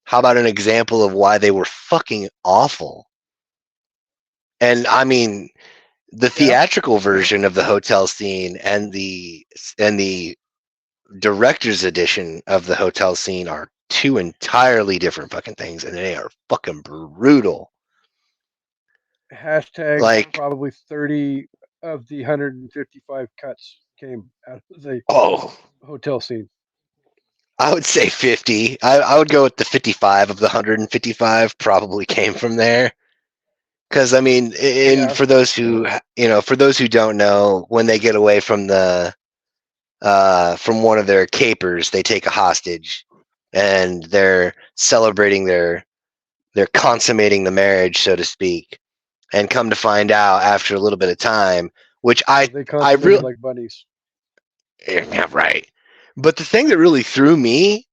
how about an example of why they were fucking awful? And I mean, the yeah, theatrical version of the hotel scene and the director's edition of the hotel scene are two entirely different fucking things, and they are fucking brutal. hashtag Like, probably 30 of the 155 cuts came out of the oh, hotel scene. I would say 50. I would go with the 55 of the 155 probably came from there. Because I mean, and Yeah, for those who don't know, when they get away from one of their capers, they take a hostage, and they're celebrating they're consummating the marriage, so to speak, and come to find out after a little bit of time, which oh, they I consummated really, like bunnies. yeah, right. But the thing that really threw me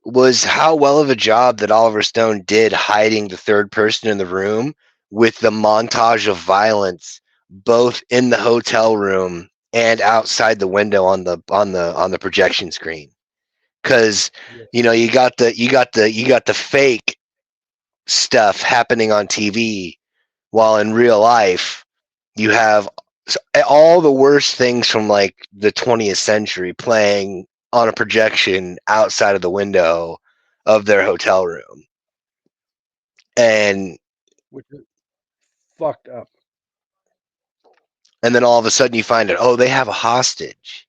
was how well of a job that Oliver Stone did hiding the third person in the room with the montage of violence both in the hotel room and outside the window on the projection screen. Because Yes, you got the fake stuff happening on TV, while in real life you have all the worst things from like the 20th century playing on a projection outside of the window of their hotel room. And which is fucked up. then all of a sudden you find out, oh, they have a hostage.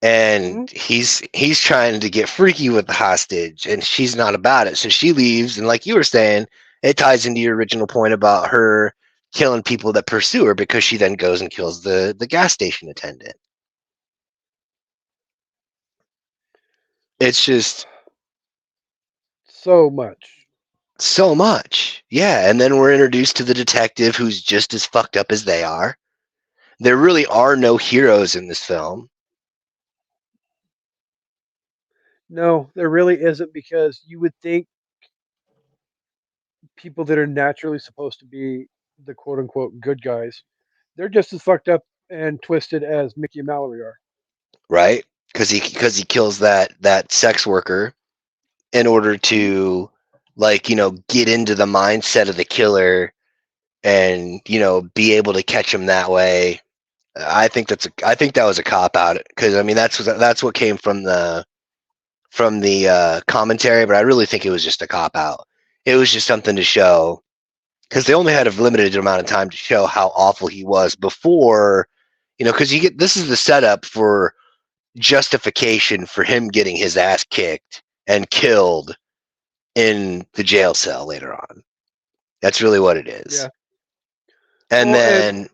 And Hmm. he's trying to get freaky with the hostage, and she's not about it. So she leaves, and like you were saying, it ties into your original point about her killing people that pursue her, because she then goes and kills the gas station attendant. It's just So much. so much. Yeah, and then we're introduced to the detective who's just as fucked up as they are. There really are no heroes in this film, No, there really isn't because you would think people that are naturally supposed to be the quote unquote good guys, they're just as fucked up and twisted as Mickey and Mallory are. right? Because he kills that sex worker in order Hmm. to, like, get into the mindset of the killer, and be able to catch him that way. I think that was a cop out, because I mean that's what came from the commentary, but I really think it was just a cop out. It was just something to show, because they only had a limited amount of time to show how awful he was before, because you get this is the setup for justification for him getting his ass kicked and killed in the jail cell later on. That's really what it is. Yeah. And Well, and then,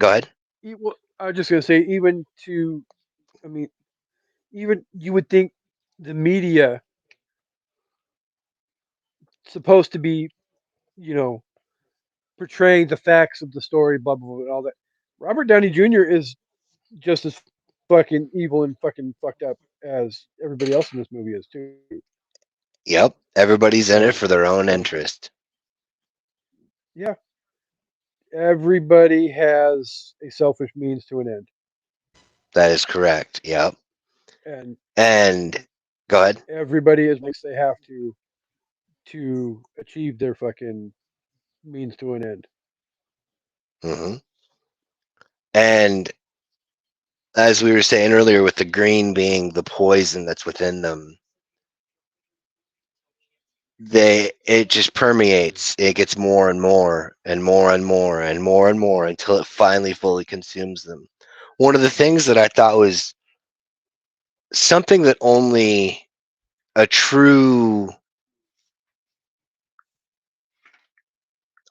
go ahead. well, I was just gonna say, even to, I mean, even you would think the media supposed to be, you know, portraying the facts of the story, blah blah blah, and all that. Robert Downey Jr. is just as fucking evil and fucking fucked up as everybody else in this movie is too. Yep. Everybody's in it So, for their own um, interest. yeah, everybody has a selfish means to an end, That is correct. Yep. and And go ahead. everybody is makes they have to achieve their fucking means to an end. Hmm. And as we were saying earlier, with the green being the poison that's within them, it just permeates. It gets more and more and more and more and more and more until it finally fully consumes them. One of the things that I thought was something that only a true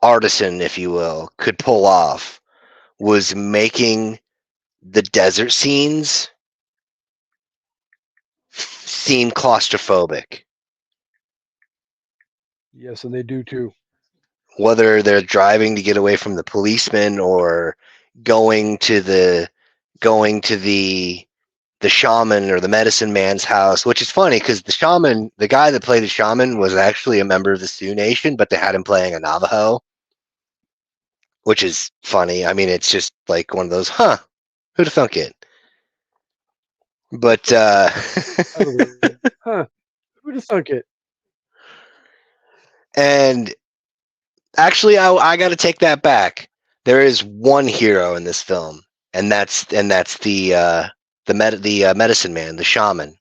artisan, if you will, could pull off was making the desert scenes seem claustrophobic. Yes, and they do too. Whether they're driving to get away from the policeman or going to the going to the shaman or the medicine man's house, which is funny because the shaman, the guy that played the shaman, was actually a member of the Sioux Nation, but they had him playing a Navajo, which is funny. I mean, it's just like one of those, huh? Who'd have thunk it? But Out of the huh? Who just sunk it? and actually, I got to take that back. There is one hero in this film, and that's the medicine man, the shaman.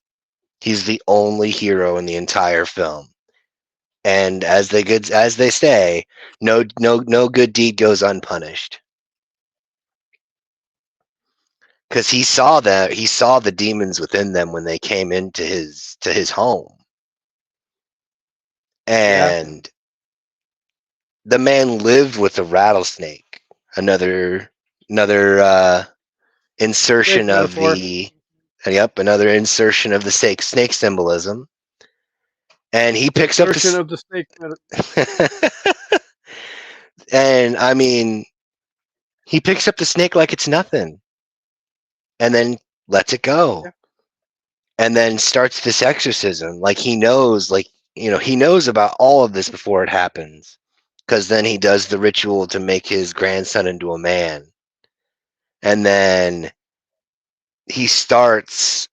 He's the only hero in the entire film. And as they say, no good deed goes unpunished. Because he saw the demons within them when they came into his home, Yeah, and the man lived with a rattlesnake. Another insertion snake of metaphor. the yep, another insertion of the snake symbolism. And he picks up Insertion the of the snake. and I mean, he picks up the snake like it's nothing, and then lets it go, Yeah. and then starts this exorcism. Like he knows, he knows about all of this before it happens, because then he does the ritual to make his grandson into a man, and then he starts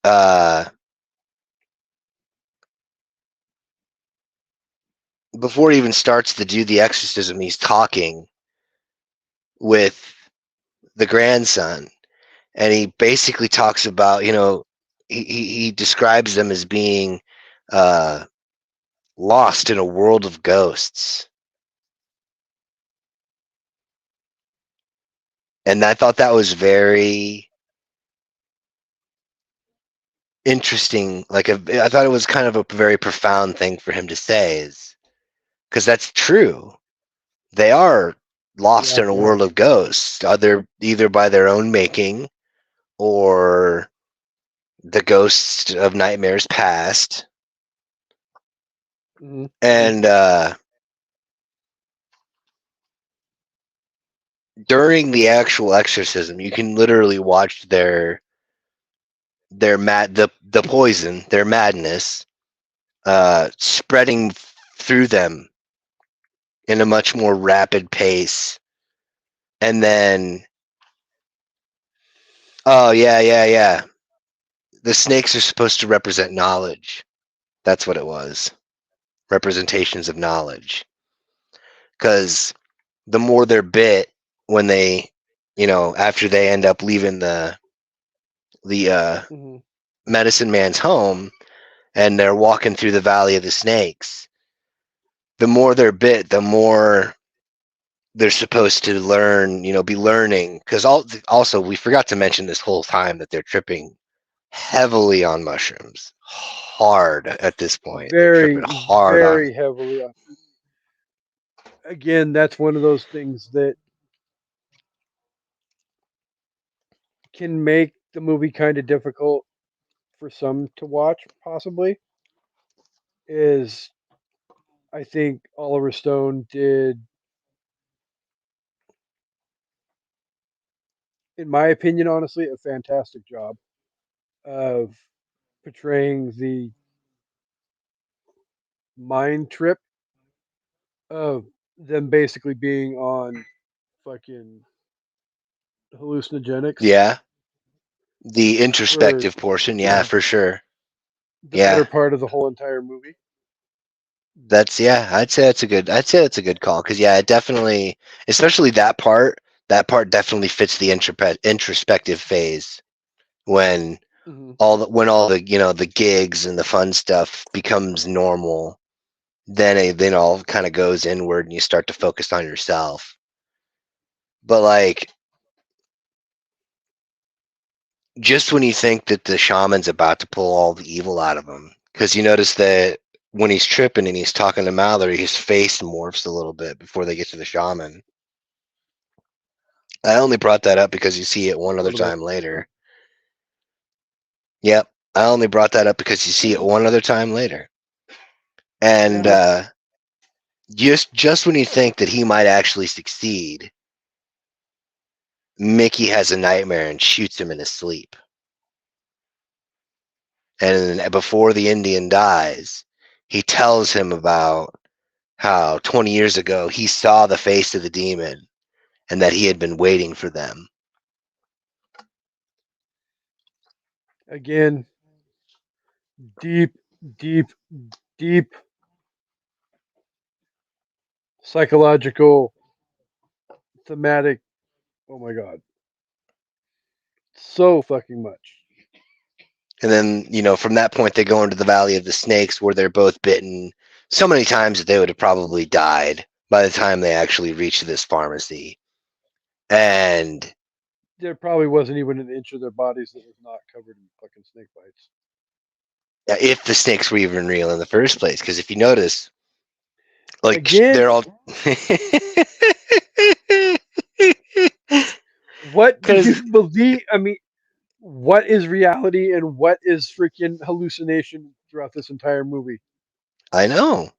before he even starts to do the exorcism, he's talking with the grandson, and he basically talks about, he describes them as being uh, lost in a world of ghosts. And I thought that was very interesting. I thought it was kind of a very profound thing for him to say, is because that's true. They are lost Yeah, in a world of ghosts, either by their own making or the ghosts of nightmares past. mm-hmm. And during the actual exorcism, you can literally watch the poison, their madness, spreading through them in a much more rapid pace. And then, oh yeah, the snakes are supposed to represent knowledge. That's what it was. Representations of knowledge. Because the more they're bit, when they, after they end up leaving the Mm-hmm. medicine man's home, and they're walking through the valley of the snakes, the more they're bit, the more they're supposed to learn, be learning. Because also, we forgot to mention this whole time that they're tripping heavily on mushrooms, hard at this point. They're tripping Very, hard on. very heavily on. Again, that's one of those things that can make the movie kind of difficult for some to watch, possibly. Is I think Oliver Stone did, in my opinion, honestly, a fantastic job of portraying the mind trip of them basically being on fucking hallucinogenics Yeah, the for, introspective portion. you Yeah, know, for sure. the better Yeah, part of the whole entire movie. that's yeah. I'd say that's a good. I'd say that's a good call because yeah, it definitely, especially that part. That part definitely fits the introspective phase when Hmm. all the the gigs and the fun stuff becomes normal. Then all kind of goes inward and you start to focus on yourself. But like just when you think that the shaman's about to pull all the evil out of him, because you notice that when he's tripping and he's talking to Mallory, his face morphs a little bit before they get to the shaman. I only brought that up because you see it one A other little bit. time later. Yep, I only brought that up because you see it one other time later, and Yeah. just when you think that he might actually succeed, Mickey has a nightmare and shoots him in his sleep. And before the Indian dies, he tells him about how 20 years ago he saw the face of the demon and that he had been waiting for them. Again, deep, deep, deep psychological, thematic. Oh my god, so fucking much. And then, from that point, they go into the Valley of the Snakes where they're both bitten so many times that they would have probably died by the time they actually reached this pharmacy. And There probably wasn't even an inch of their bodies that was not covered in fucking snake bites. if the snakes were even real in the first place, because if you notice, like, Again, they're all. what do Because you believe? I mean, what is reality and what is freaking hallucination throughout this entire movie? I know.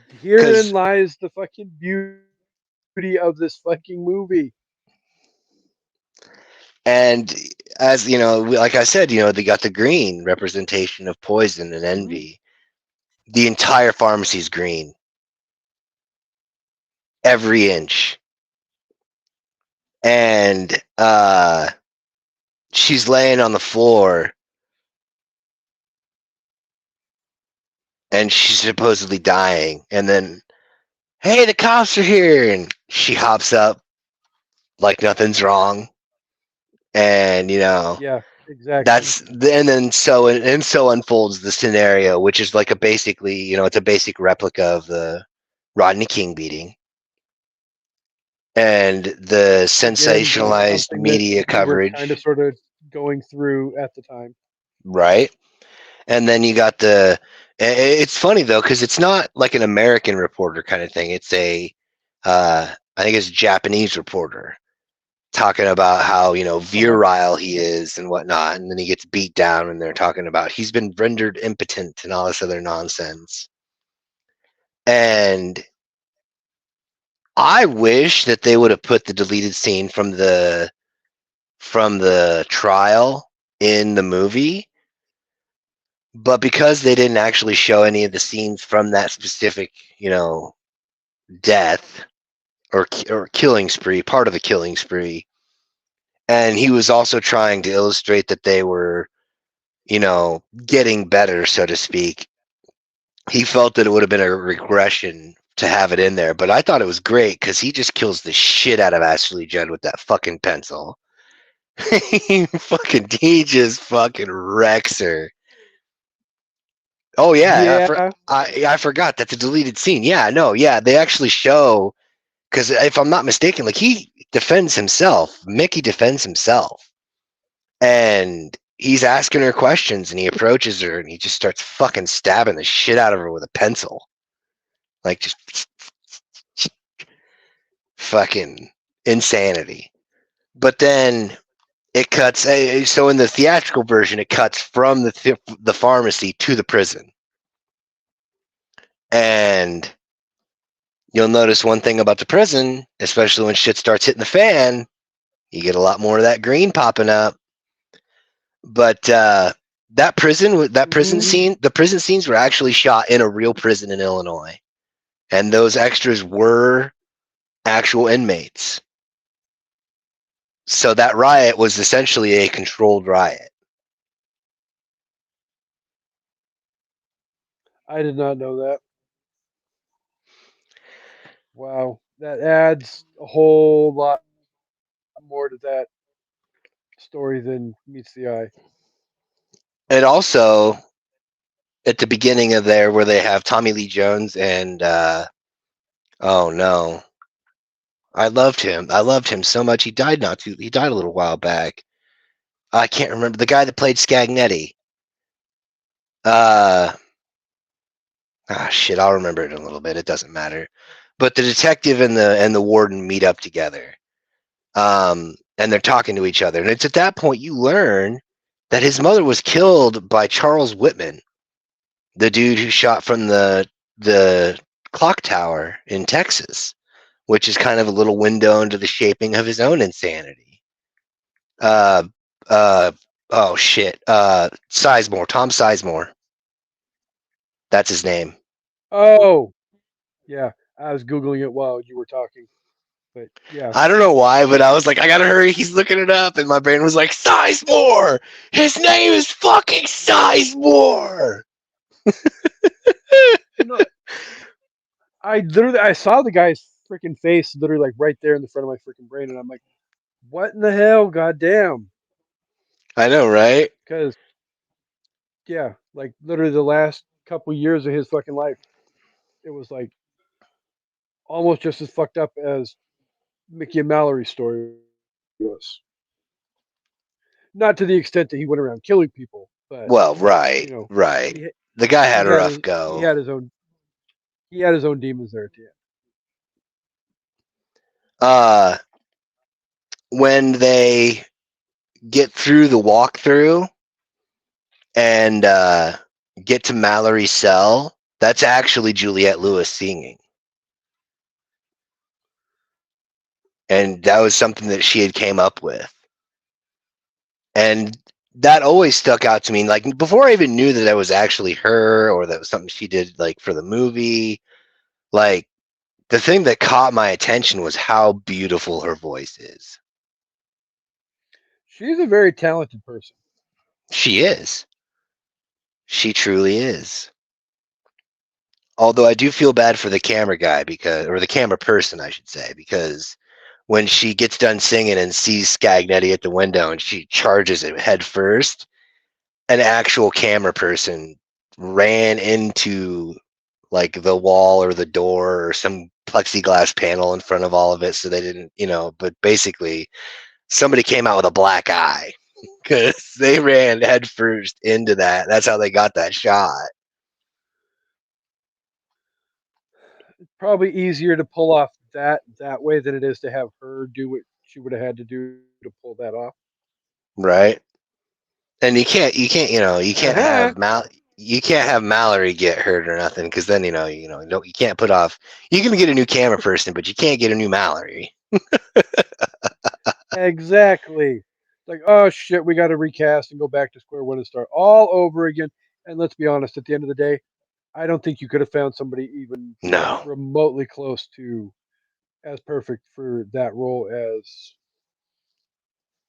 Herein Because lies the fucking beauty of this fucking movie. And as like I said, they got the green representation of poison and Hmm. envy. The entire pharmacy's green, every inch. And she's laying on the floor and she's supposedly dying. And then, hey, the cops are here. And she hops up like nothing's wrong. And, Yeah, exactly. that's and then so unfolds the scenario, which is like a basically, it's a basic replica of the Rodney King beating and the Again, sensationalized something that media we were kind of coverage, sort of going through at the time. right? And then you got it's funny though because it's not like an American reporter kind of thing. It's I think it's a Japanese reporter talking about how Uh huh. virile he is and whatnot, and then he gets beat down, and they're talking about he's been rendered impotent and all this other nonsense. And I wish that they would have put the deleted scene from the trial in the movie, but because they didn't actually show any of the scenes from that specific, death or killing spree, part of the killing spree, and he was also trying to illustrate that they were, getting better, so to speak. He felt that it would have been a regression to have it in there, but I thought it was great because he just kills the shit out of Ashley Judd with that fucking pencil. He just fucking wrecks her. Oh yeah, Yeah. I forgot that's a deleted scene. Yeah, no, yeah, they actually show because if I'm not mistaken, like he defends himself. Mickey defends himself, and he's asking her questions, and he approaches her, and he just starts fucking stabbing the shit out of her with a pencil, like just fucking insanity. But then it cuts. So in the theatrical version, it cuts from the pharmacy to the prison, and you'll notice one thing about the prison, especially when shit starts hitting the fan, you get a lot more of that green popping up. But that prison scene, the prison scenes were actually shot in a real prison in Illinois, and those extras were actual inmates. So that riot was essentially a controlled riot. I did not know that. Wow, that adds a whole lot more to that story than meets the eye. And also at the beginning of there, where they have Tommy Lee Jones and oh no, I loved him. I loved him so much. He died He died a little while back. I can't remember the guy that played Scagnetti. Shit, I'll remember it in a little bit. It doesn't matter. But the detective and the warden meet up together, and they're talking to each other. And it's at that point you learn that his mother was killed by Charles Whitman, the dude who shot from the clock tower in Texas, which is kind of a little window into the shaping of his own insanity. Uh, oh shit. Sizemore, Tom Sizemore. That's his name. Oh, yeah. I was googling it while you were talking, but yeah. I don't know why, but I was like, I gotta hurry. He's looking it up, and my brain was like, Sizemore. His name is fucking Sizemore. No, I saw the guy's freaking face literally like right there in the front of my freaking brain, and I'm like, what in the hell? Goddamn! I know, right? Because yeah, like literally the last couple years of his fucking life, it was like almost just as fucked up as Mickey and Mallory's story was. Not to the extent that he went around killing people, but Well, right, you know, right. he The guy he had a had rough his go. he had his own demons there at the end. Uh, when they get through the walkthrough and get to Mallory's cell, that's actually Juliette Lewis singing. And that was something that she had came up with. And that always stuck out to me. Like before I even knew that that was actually her or that was something she did like for the movie, like the thing that caught my attention was how beautiful her voice is. She's a very talented person. She is. She truly is. Although I do feel bad for the camera guy or the camera person, I should say, because when she gets done singing and sees Scagnetti at the window and she charges him head first, an actual camera person ran into like the wall or the door or some plexiglass panel in front of all of it, so they didn't, but basically somebody came out with a black eye because they ran head first into that. That's how they got that shot. Probably easier to pull off that way than it is to have her do what she would have had to do to pull that off. Right. And you can't Uh-huh. have Mallory get hurt or nothing, because then you can't put off. You can get a new camera person, but you can't get a new Mallory. Exactly. Like, oh shit, we got to recast and go back to square one and start all over again. And let's be honest, at the end of the day, I don't think you could have found somebody even No, remotely close to as perfect for that role as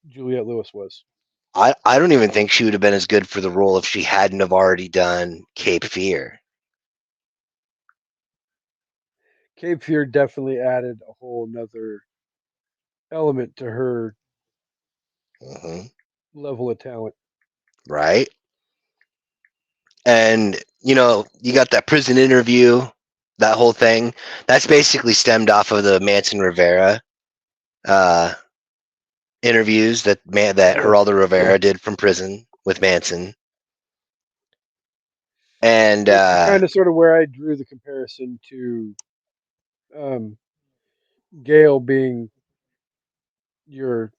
Juliette Lewis was. I don't even think she would have been as good for the role if she hadn't have already done Cape Fear. Cape Fear definitely added a whole nother element to her Hmm. level of talent. Right. And you got that prison interview, that whole thing. That's basically stemmed off of the Manson Rivera uh, interviews that Sure. Geraldo Rivera did from prison with Manson. And Which is kind of sort of where I drew the comparison to um, Gale being your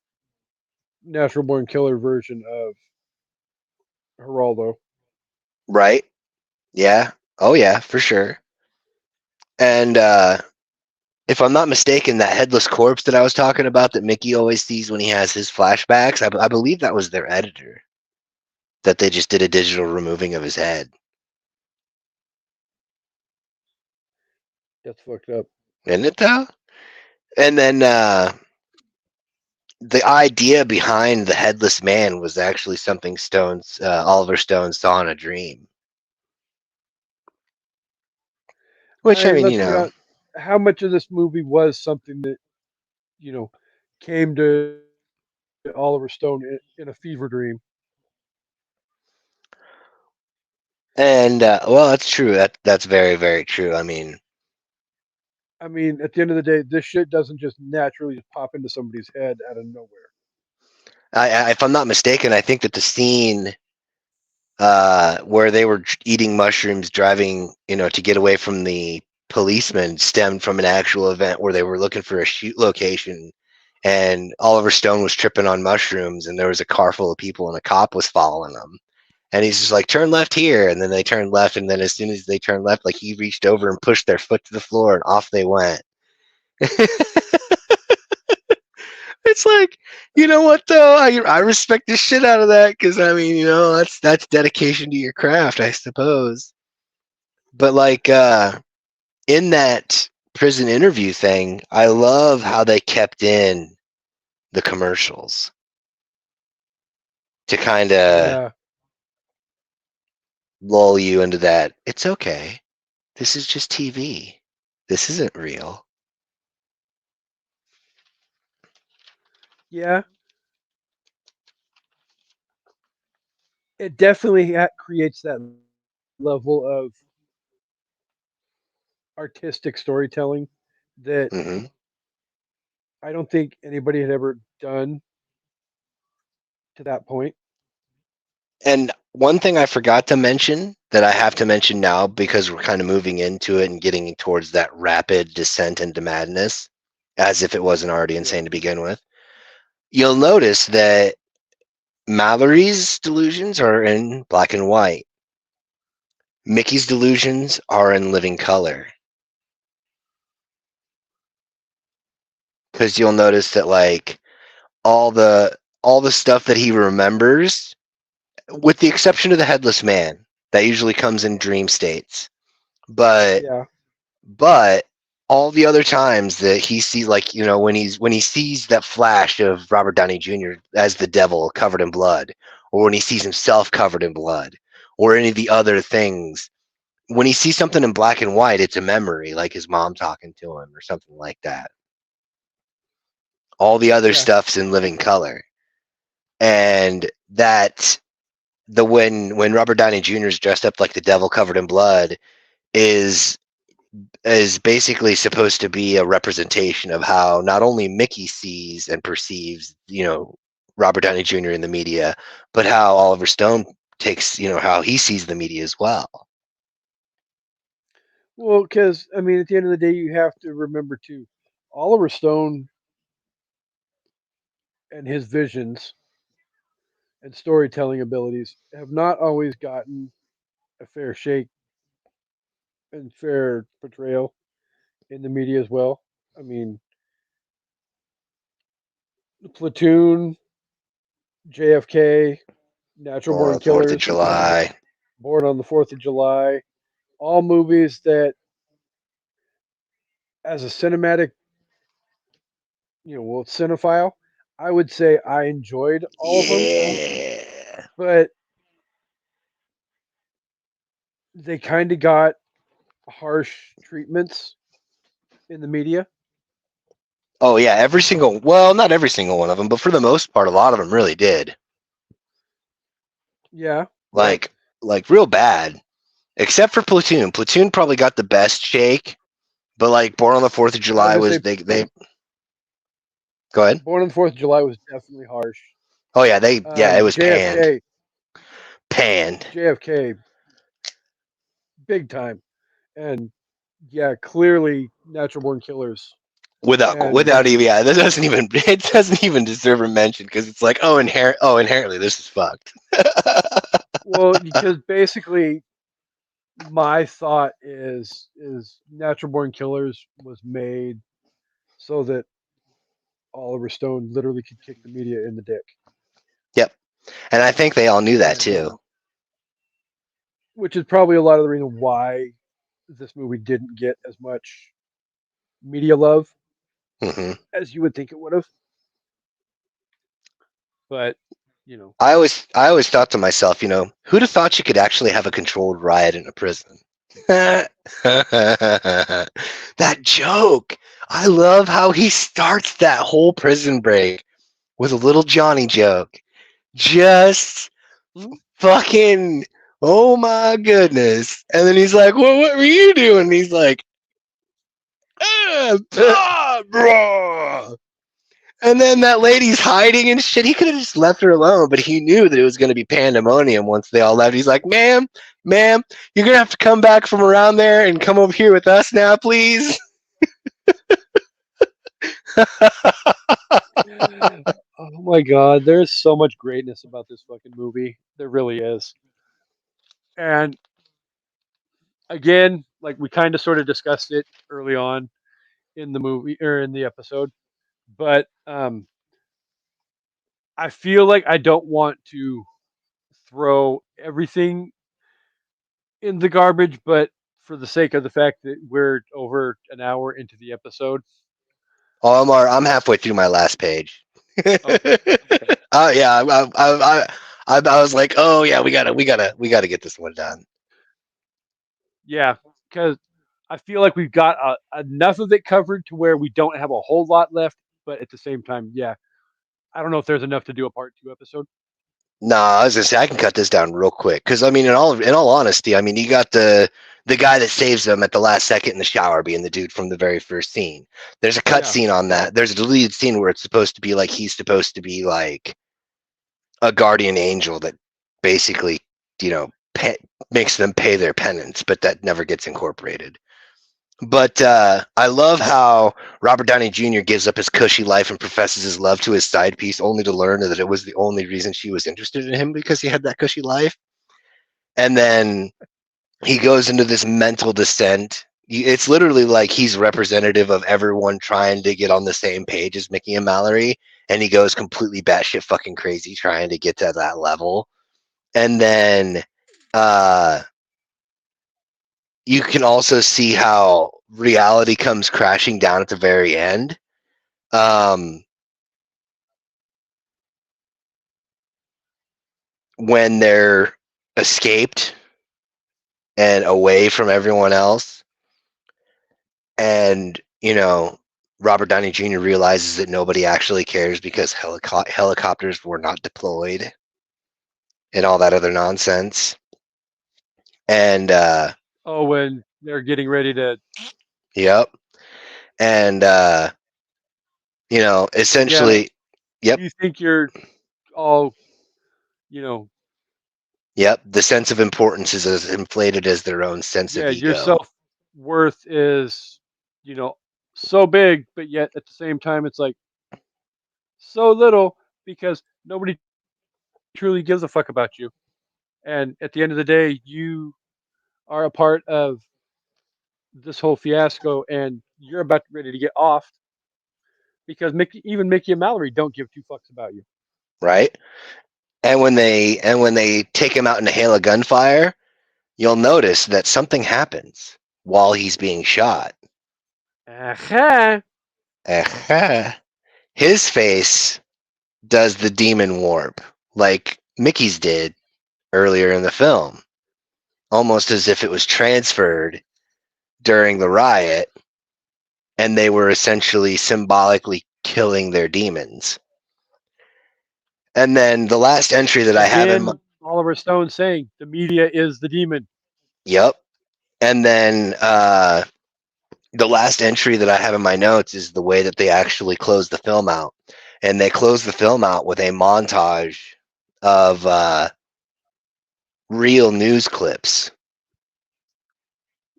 natural born killer version of Geraldo. right, yeah, oh yeah, for sure. And if I'm not mistaken, that headless corpse that I was talking about that Mickey always sees when he has his flashbacks, I believe that was their editor. That they just did a digital removing of his head. That's fucked up. Isn't it though? And then the idea behind the headless man was actually something Oliver Stone saw in a dream. Which, I mean, Let's be honest. How much of this movie was something that you know came to Oliver Stone in a fever dream? and well, that's true. That's very, very true. I mean, I mean, at the end of the day, this shit doesn't just naturally just pop into somebody's head out of nowhere. if I'm not mistaken, I think that the scene where they were eating mushrooms, driving, to get away from the policeman, stemmed from an actual event where they were looking for a shoot location, and Oliver Stone was tripping on mushrooms, and there was a car full of people, and a cop was following them. And he's just like, turn left here. And then they turned left. And then as soon as they turned left, like he reached over and pushed their foot to the floor and off they went. It's like, you know what though? I respect the shit out of that because I mean, that's dedication to your craft, I suppose. But like in that prison interview thing, I love how they kept in the commercials to kind of Yeah, lull you into that. It's okay. This is just TV. This isn't real. yeah. It definitely creates that level of artistic storytelling that Hmm. I don't think anybody had ever done to that point. And one thing I forgot to mention that I have to mention now because we're kind of moving into it and getting towards that rapid descent into madness, as if it wasn't already Yeah, insane to begin with. You'll notice that Mallory's delusions are in black and white. Mickey's delusions are in living color. Because you'll notice that like all the all the stuff that he remembers, with the exception of the headless man, that usually comes in dream states. But yeah, but all the other times that he sees, like, when he sees that flash of Robert Downey Jr. as the devil covered in blood, or when he sees himself covered in blood, or any of the other things, when he sees something in black and white, it's a memory, like his mom talking to him or something like that. All the other yeah. stuff's in living color. And that the when Robert Downey Jr. is dressed up like the devil covered in blood is basically supposed to be a representation of how not only Mickey sees and perceives, Robert Downey Jr. in the media, but how Oliver Stone takes, how he sees the media as well. Well, because I mean, at the end of the day, you have to remember too, Oliver Stone and his visions and storytelling abilities have not always gotten a fair shake and fair portrayal in the media as well. I mean, Platoon, JFK, Natural Or on Born the 4th of Killers, July. Born on the 4th of July, all movies that, as a cinematic, well, cinephile, I would say I enjoyed all of them, Yeah. but they kind of got harsh treatments in the media. Oh yeah, not every single one of them, but for the most part, a lot of them really did. Yeah, but Like, real bad. Except for Platoon. Platoon probably got the best shake, but like Born on the 4th of I was July gonna was say they go ahead. Born on the 4th of July was definitely harsh. Oh yeah, it was panned. JFK. Panned. JFK, big time, and yeah, clearly natural born killers. And Without even, yeah, that doesn't even, it doesn't even deserve a mention because it's like, inherently this is fucked. well, because basically my thought is natural born killers was made so that Oliver Stone literally could kick the media in the dick. Yep. And I think they all knew that And too. which is probably a lot of the reason why this movie didn't get as much media love Hmm. as you would think it would have. But you know, I always thought to myself, who'd have thought you could actually have a controlled riot in a prison? That joke. I love how he starts that whole prison break with a little Johnny joke. Just fucking, oh my goodness. And then he's like, well, what were you doing? And he's like, bro. And then that lady's hiding and shit. He could have just left her alone, but he knew that it was going to be pandemonium once they all left. He's like, ma'am, you're going to have to come back from around there and come over here with us now, please. oh my god, there's so much greatness about this fucking movie. There really is. And again, like we kind of sort of discussed it early on in the movie or in the episode, but I feel like I don't want to throw everything in the garbage, but for the sake of the fact that we're over an hour into the episode. Oh, I'm halfway through my last page. Oh, okay. Yeah, I was like, oh yeah, we gotta get this one done. Yeah, because I feel like we've got enough of it covered to where we don't have a whole lot left, but at the same time, yeah, I don't know if there's enough to do a part 2 episode. Nah, I was gonna say I can cut this down real quick because I mean, in all honesty, I mean, you got the guy that saves them at the last second in the shower being the dude from the very first scene. There's a cut Yeah. scene on that. There's a deleted scene where it's supposed to be like he's supposed to be like a guardian angel that basically, you know, makes them pay their penance, but that never gets incorporated. But I love how Robert Downey Jr. gives up his cushy life and professes his love to his side piece, only to learn that it was the only reason she was interested in him because he had that cushy life. And then he goes into this mental descent. It's literally like he's representative of everyone trying to get on the same page as Mickey and Mallory, and he goes completely batshit fucking crazy trying to get to that level. And then you can also see how reality comes crashing down at the very end. When they're escaped and away from everyone else, and Robert Downey Jr. realizes that nobody actually cares because helicopters were not deployed and all that other nonsense. And Oh, when they're getting ready to. yep. And Yeah, essentially, yep. you think you're all, you know, Yep, the sense of importance is as inflated as their own sense of yeah, your ego. self worth is, so big, but yet at the same time, it's like so little because nobody truly gives a fuck about you. And at the end of the day, you are a part of this whole fiasco, and you're about ready to get off because even Mickey and Mallory don't give two fucks about you. Right? And when they take him out in a hail of gunfire, you'll notice that something happens while he's being shot. Aha! His face does the demon warp, like Mickey's did earlier in the film, almost as if it was transferred during the riot, and they were essentially symbolically killing their demons. And then the last entry that I have in my, Again, Oliver Stone saying the media is the demon. yep. And then the last entry that I have in my notes is the way that they actually close the film out. And they close the film out with a montage of real news clips.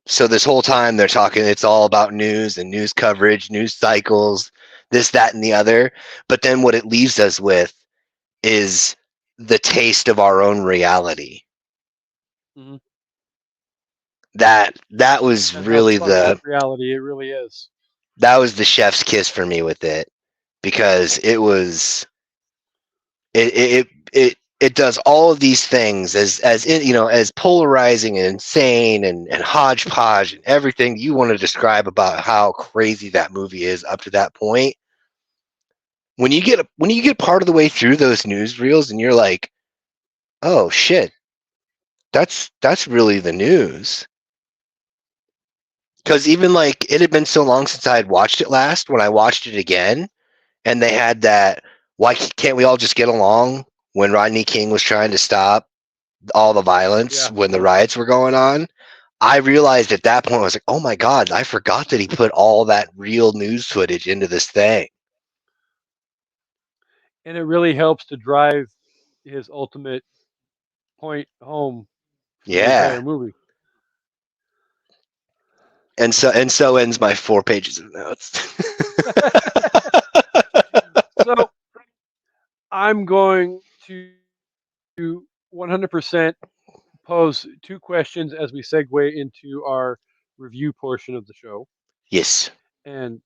So this whole time they're talking, it's all about news and news coverage, news cycles, this, that, and the other. But then what it leaves us with is the taste of our own reality. Hmm. That was And how really fucked up reality it really is. the chef's kiss for me with it, because it does all of these things as polarizing and insane and hodgepodge and everything you want to describe about how crazy that movie is up to that point. When you get part of the way through those newsreels and you're like, oh shit, that's really the news. Because even like it had been so long since I had watched it last, when I watched it again, and they had that, why can't we all just get along, when Rodney King was trying to stop all the violence Yeah. when the riots were going on. I realized at that point, I was like, oh my God, I forgot that he put all that real news footage into this thing. And it really helps to drive his ultimate point home for the Yeah. entire movie. And so ends my 4 pages of notes. So I'm going to 100% pose two questions as we segue into our review portion of the show. Yes. And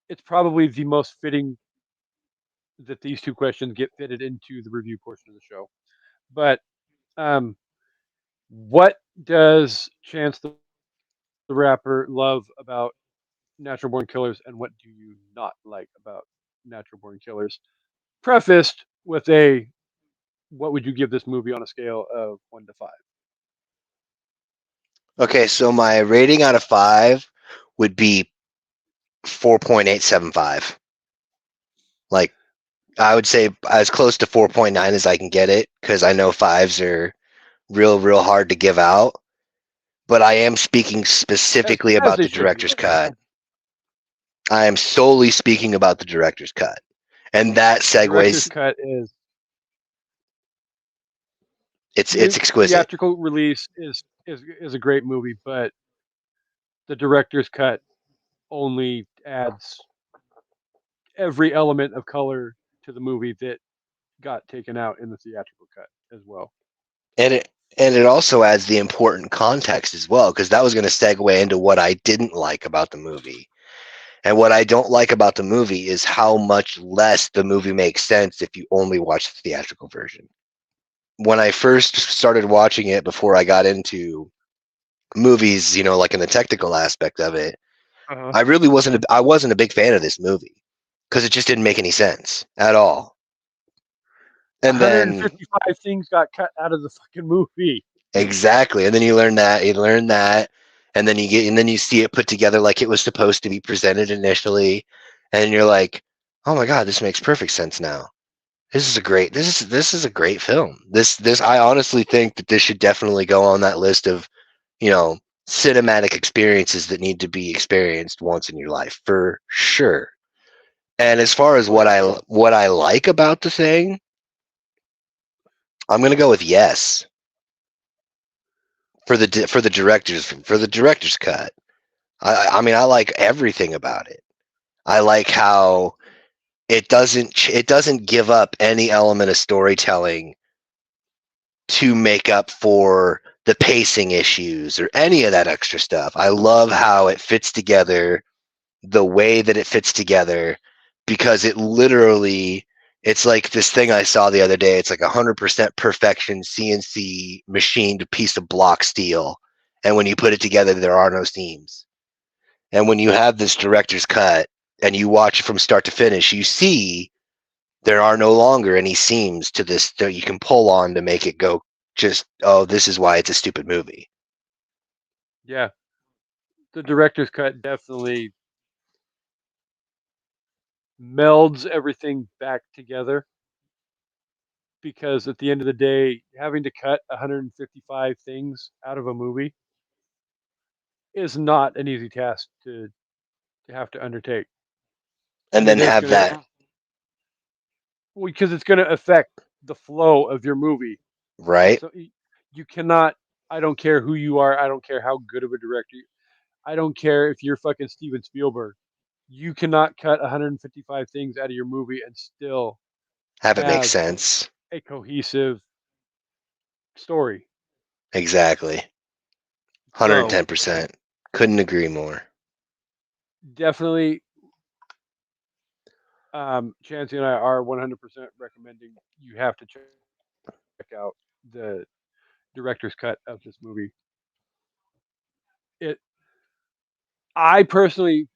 it's probably the most fitting that these two questions get fitted into the review portion of the show. But um, what does Chance the Rapper love about Natural Born Killers, and what do you not like about Natural Born Killers? Prefaced with a, what would you give this movie on a scale of 1 to 5? Okay, so my rating out of 5 would be 4.875. Like, I would say as close to 4.9 as I can get it, because I know fives are real hard to give out. But I am speaking specifically As about they the should be. director's cut. I am solely speaking about the director's cut. And that The director's segues, cut is it's exquisite. theatrical release is a great movie, but the director's cut only adds every element of color to the movie that got taken out in the theatrical cut as well. And it also adds the important context as well, because that was going to segue into what I didn't like about the movie. And what I don't like about the movie is how much less the movie makes sense if you only watch the theatrical version. When I first started watching it, before I got into movies, like in the technical aspect of it, Uh-huh. I wasn't a big fan of this movie, because it just didn't make any sense at all. And then 155 things got cut out of the fucking movie. exactly, and then you learn that, and then you see it put together like it was supposed to be presented initially, and you're like, oh my God, this makes perfect sense now. This is a great film. This I honestly think that this should definitely go on that list of, you know, cinematic experiences that need to be experienced once in your life, for sure. And as far as Oh yeah. what I like about the thing, I'm gonna go with yes for the director's cut. I mean, I like everything about it. I like how it doesn't give up any element of storytelling to make up for the pacing issues or any of that extra stuff. I love how it fits together the way that it fits together, because it's like this thing I saw the other day. It's like 100% perfection CNC machined piece of block steel. And when you put it together, there are no seams. And when you have this director's cut and you watch it from start to finish, you see there are no longer any seams to this that you can pull on to make it go, just, oh, this is why it's a stupid movie. Yeah. The director's cut definitely melds everything back together, because at the end of the day, having to cut 155 things out of a movie is not an easy task to have to undertake. And then Because it's have gonna that. because it's gonna affect the flow of your movie. Right? So you cannot. I don't care who you are. I don't care how good of a director. I don't care if you're fucking Steven Spielberg. You cannot cut 155 things out of your movie and still Have it make have sense. a cohesive story. Exactly. So 110%. Couldn't agree more. definitely, Chancey and I are 100% recommending you have to check out the director's cut of this movie. It, I personally,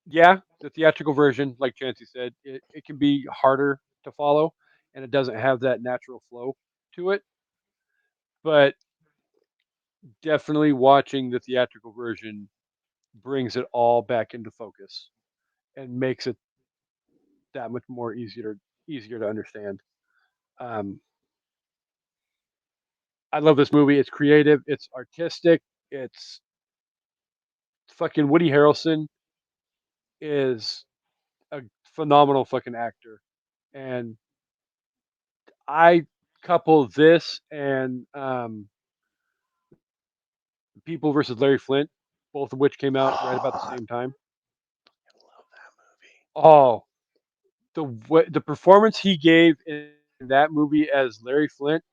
yeah, the theatrical version, like Chancey said, it can be harder to follow, and it doesn't have that natural flow to it. But definitely watching the theatrical version brings it all back into focus and makes it that much more easier to understand. Um, I love this movie. It's creative. It's artistic. It's fucking Woody Harrelson is a phenomenal fucking actor, and I couple this and People versus Larry Flint, both of which came out right Oh, about the I same time. love that movie. Oh, the performance he gave in that movie as Larry Flint,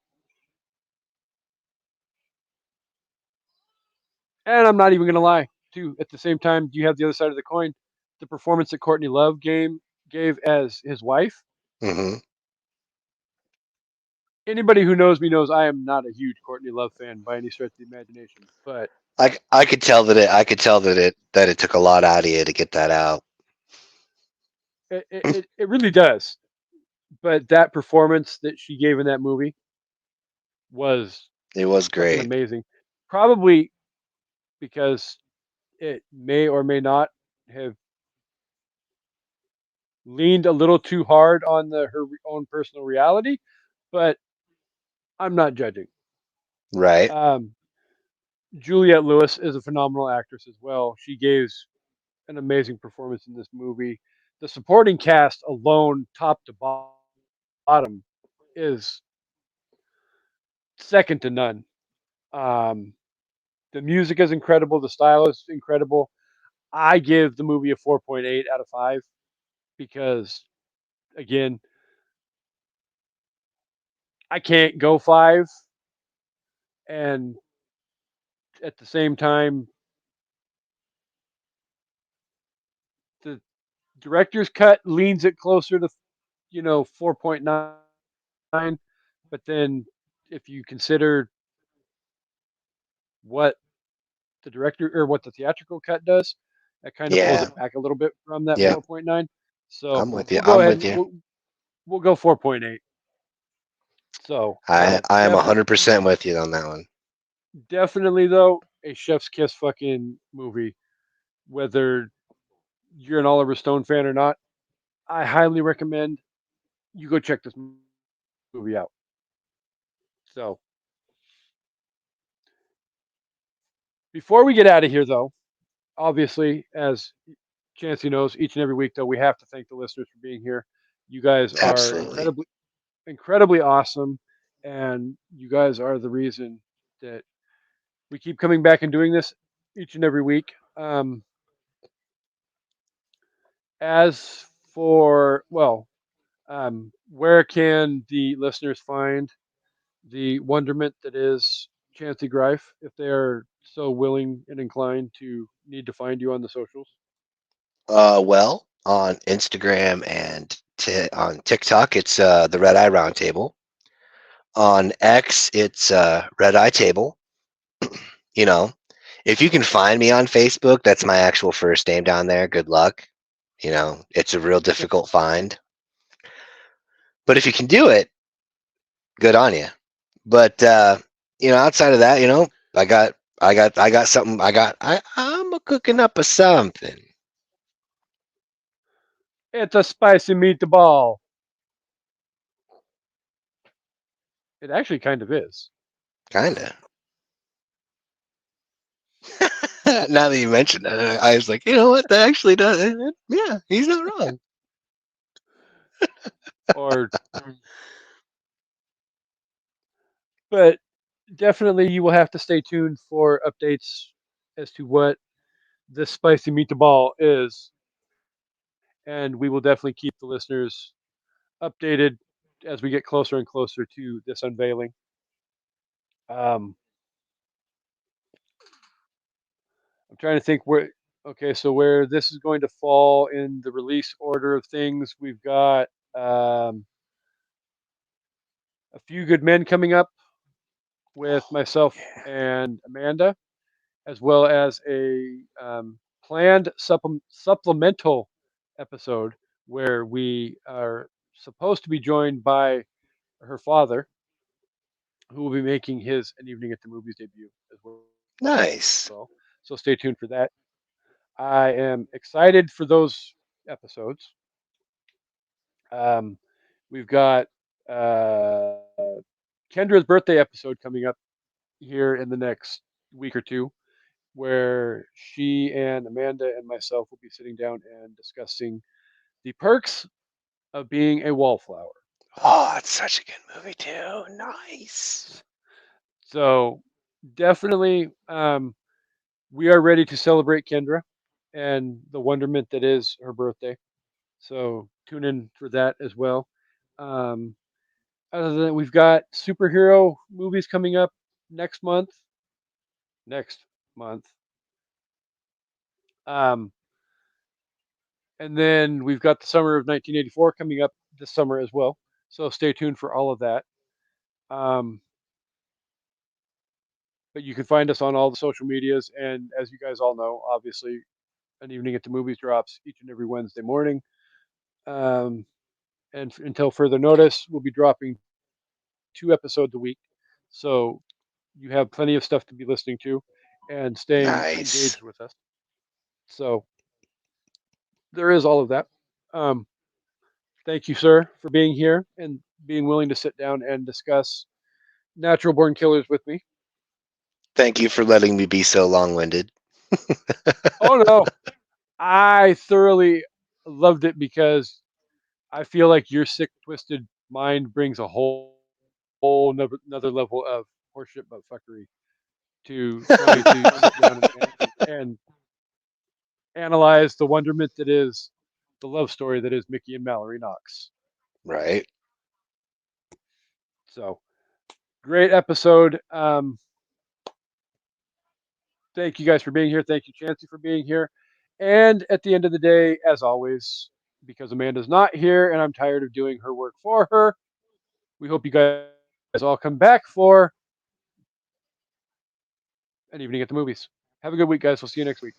and I'm not even gonna lie, too. At the same time, you have the other side of the coin. The performance that Courtney Love gave as his wife. Hmm. Anybody who knows me knows I am not a huge Courtney Love fan by any stretch of the imagination, but I could tell that it took a lot out of you to get that out. it really does. But that performance that she gave in that movie was It was fucking great. amazing. Probably because it may or may not have leaned a little too hard on her own personal reality, but I'm not judging. Right? Um, Juliette Lewis is a phenomenal actress as well. She gave an amazing performance in this movie. The supporting cast alone, top to bottom, is second to none. Um, the music is incredible. The style is incredible. I give the movie a 4.8 out of 5 because, again, I can't go 5 and at the same time, the director's cut leans it closer to 4.9. But then, if you consider what the director or what the theatrical cut does, that kind of pulls Yeah. it back a little bit from that Yeah. 4.9. So I'm with you. we'll go I'm ahead with and you. we'll go 4.8. So I am 100% with you on that one. definitely though a chef's kiss fucking movie. Whether you're an Oliver Stone fan or not, I highly recommend you go check this movie out. So before we get out of here, though, obviously, as Chancey knows, each and every week, though, we have to thank the listeners for being here. You guys are Absolutely. incredibly awesome, and you guys are the reason that we keep coming back and doing this each and every week. As for where can the listeners find the wonderment that is Chancey Greif if they are so willing and inclined to need to find you on the socials? Well, on Instagram and on TikTok, it's the Red Eye Roundtable. On X, it's Red Eye Table. You know, if you can find me on Facebook, that's my actual first name down there. Good luck. It's a real difficult find. But if you can do it, good on you. But outside of that, I got something. I'm a cooking up a something. It's a spicy meatball. It actually kind of is. Kinda. Now that you mentioned that, I was like, you know what? That actually does. Yeah, he's not wrong. Or But definitely, you will have to stay tuned for updates as to what this spicy meatball is, and we will definitely keep the listeners updated as we get closer and closer to this unveiling. Um, I'm trying to think where. Okay, so where this is going to fall in the release order of things, we've got um, a few good men coming up with Oh, myself yeah. and Amanda, as well as a planned supplemental episode where we are supposed to be joined by her father, who will be making his An Evening at the Movies debut as well. So stay Nice. tuned for that. I am excited for those episodes. Um, we've got uh, Kendra's birthday episode coming up here in the next week or two, where she and Amanda and myself will be sitting down and discussing the perks of being a wallflower. Oh, it's such a good movie too. Nice. So definitely, we are ready to celebrate Kendra and the wonderment that is her birthday. So tune in for that as well. Um, other than that, we've got superhero movies coming up next month. Next month. Um, and then we've got the summer of 1984 coming up this summer as well. So stay tuned for all of that. Um, but you can find us on all the social medias. And as you guys all know, obviously, An Evening at the Movies drops each and every Wednesday morning. Um, and until further notice, we'll be dropping 2 episodes a week. So you have plenty of stuff to be listening to and staying engaged Nice. with us. So there is all of that. Um, thank you, sir, for being here and being willing to sit down and discuss Natural Born Killers with me. Thank you for letting me be so long-winded. Oh no, I thoroughly loved it because I feel like your sick, twisted mind brings a whole another level of horseshit but fuckery to trying to sit down and analyze the wonderment that is the love story that is Mickey and Mallory Knox. Right. So great episode. Thank you guys for being here. Thank you, Chancy, for being here. And at the end of the day, as always, because Amanda's not here and I'm tired of doing her work for her, we hope you guys all come back for An Evening at the Movies. Have a good week, guys. We'll see you next week.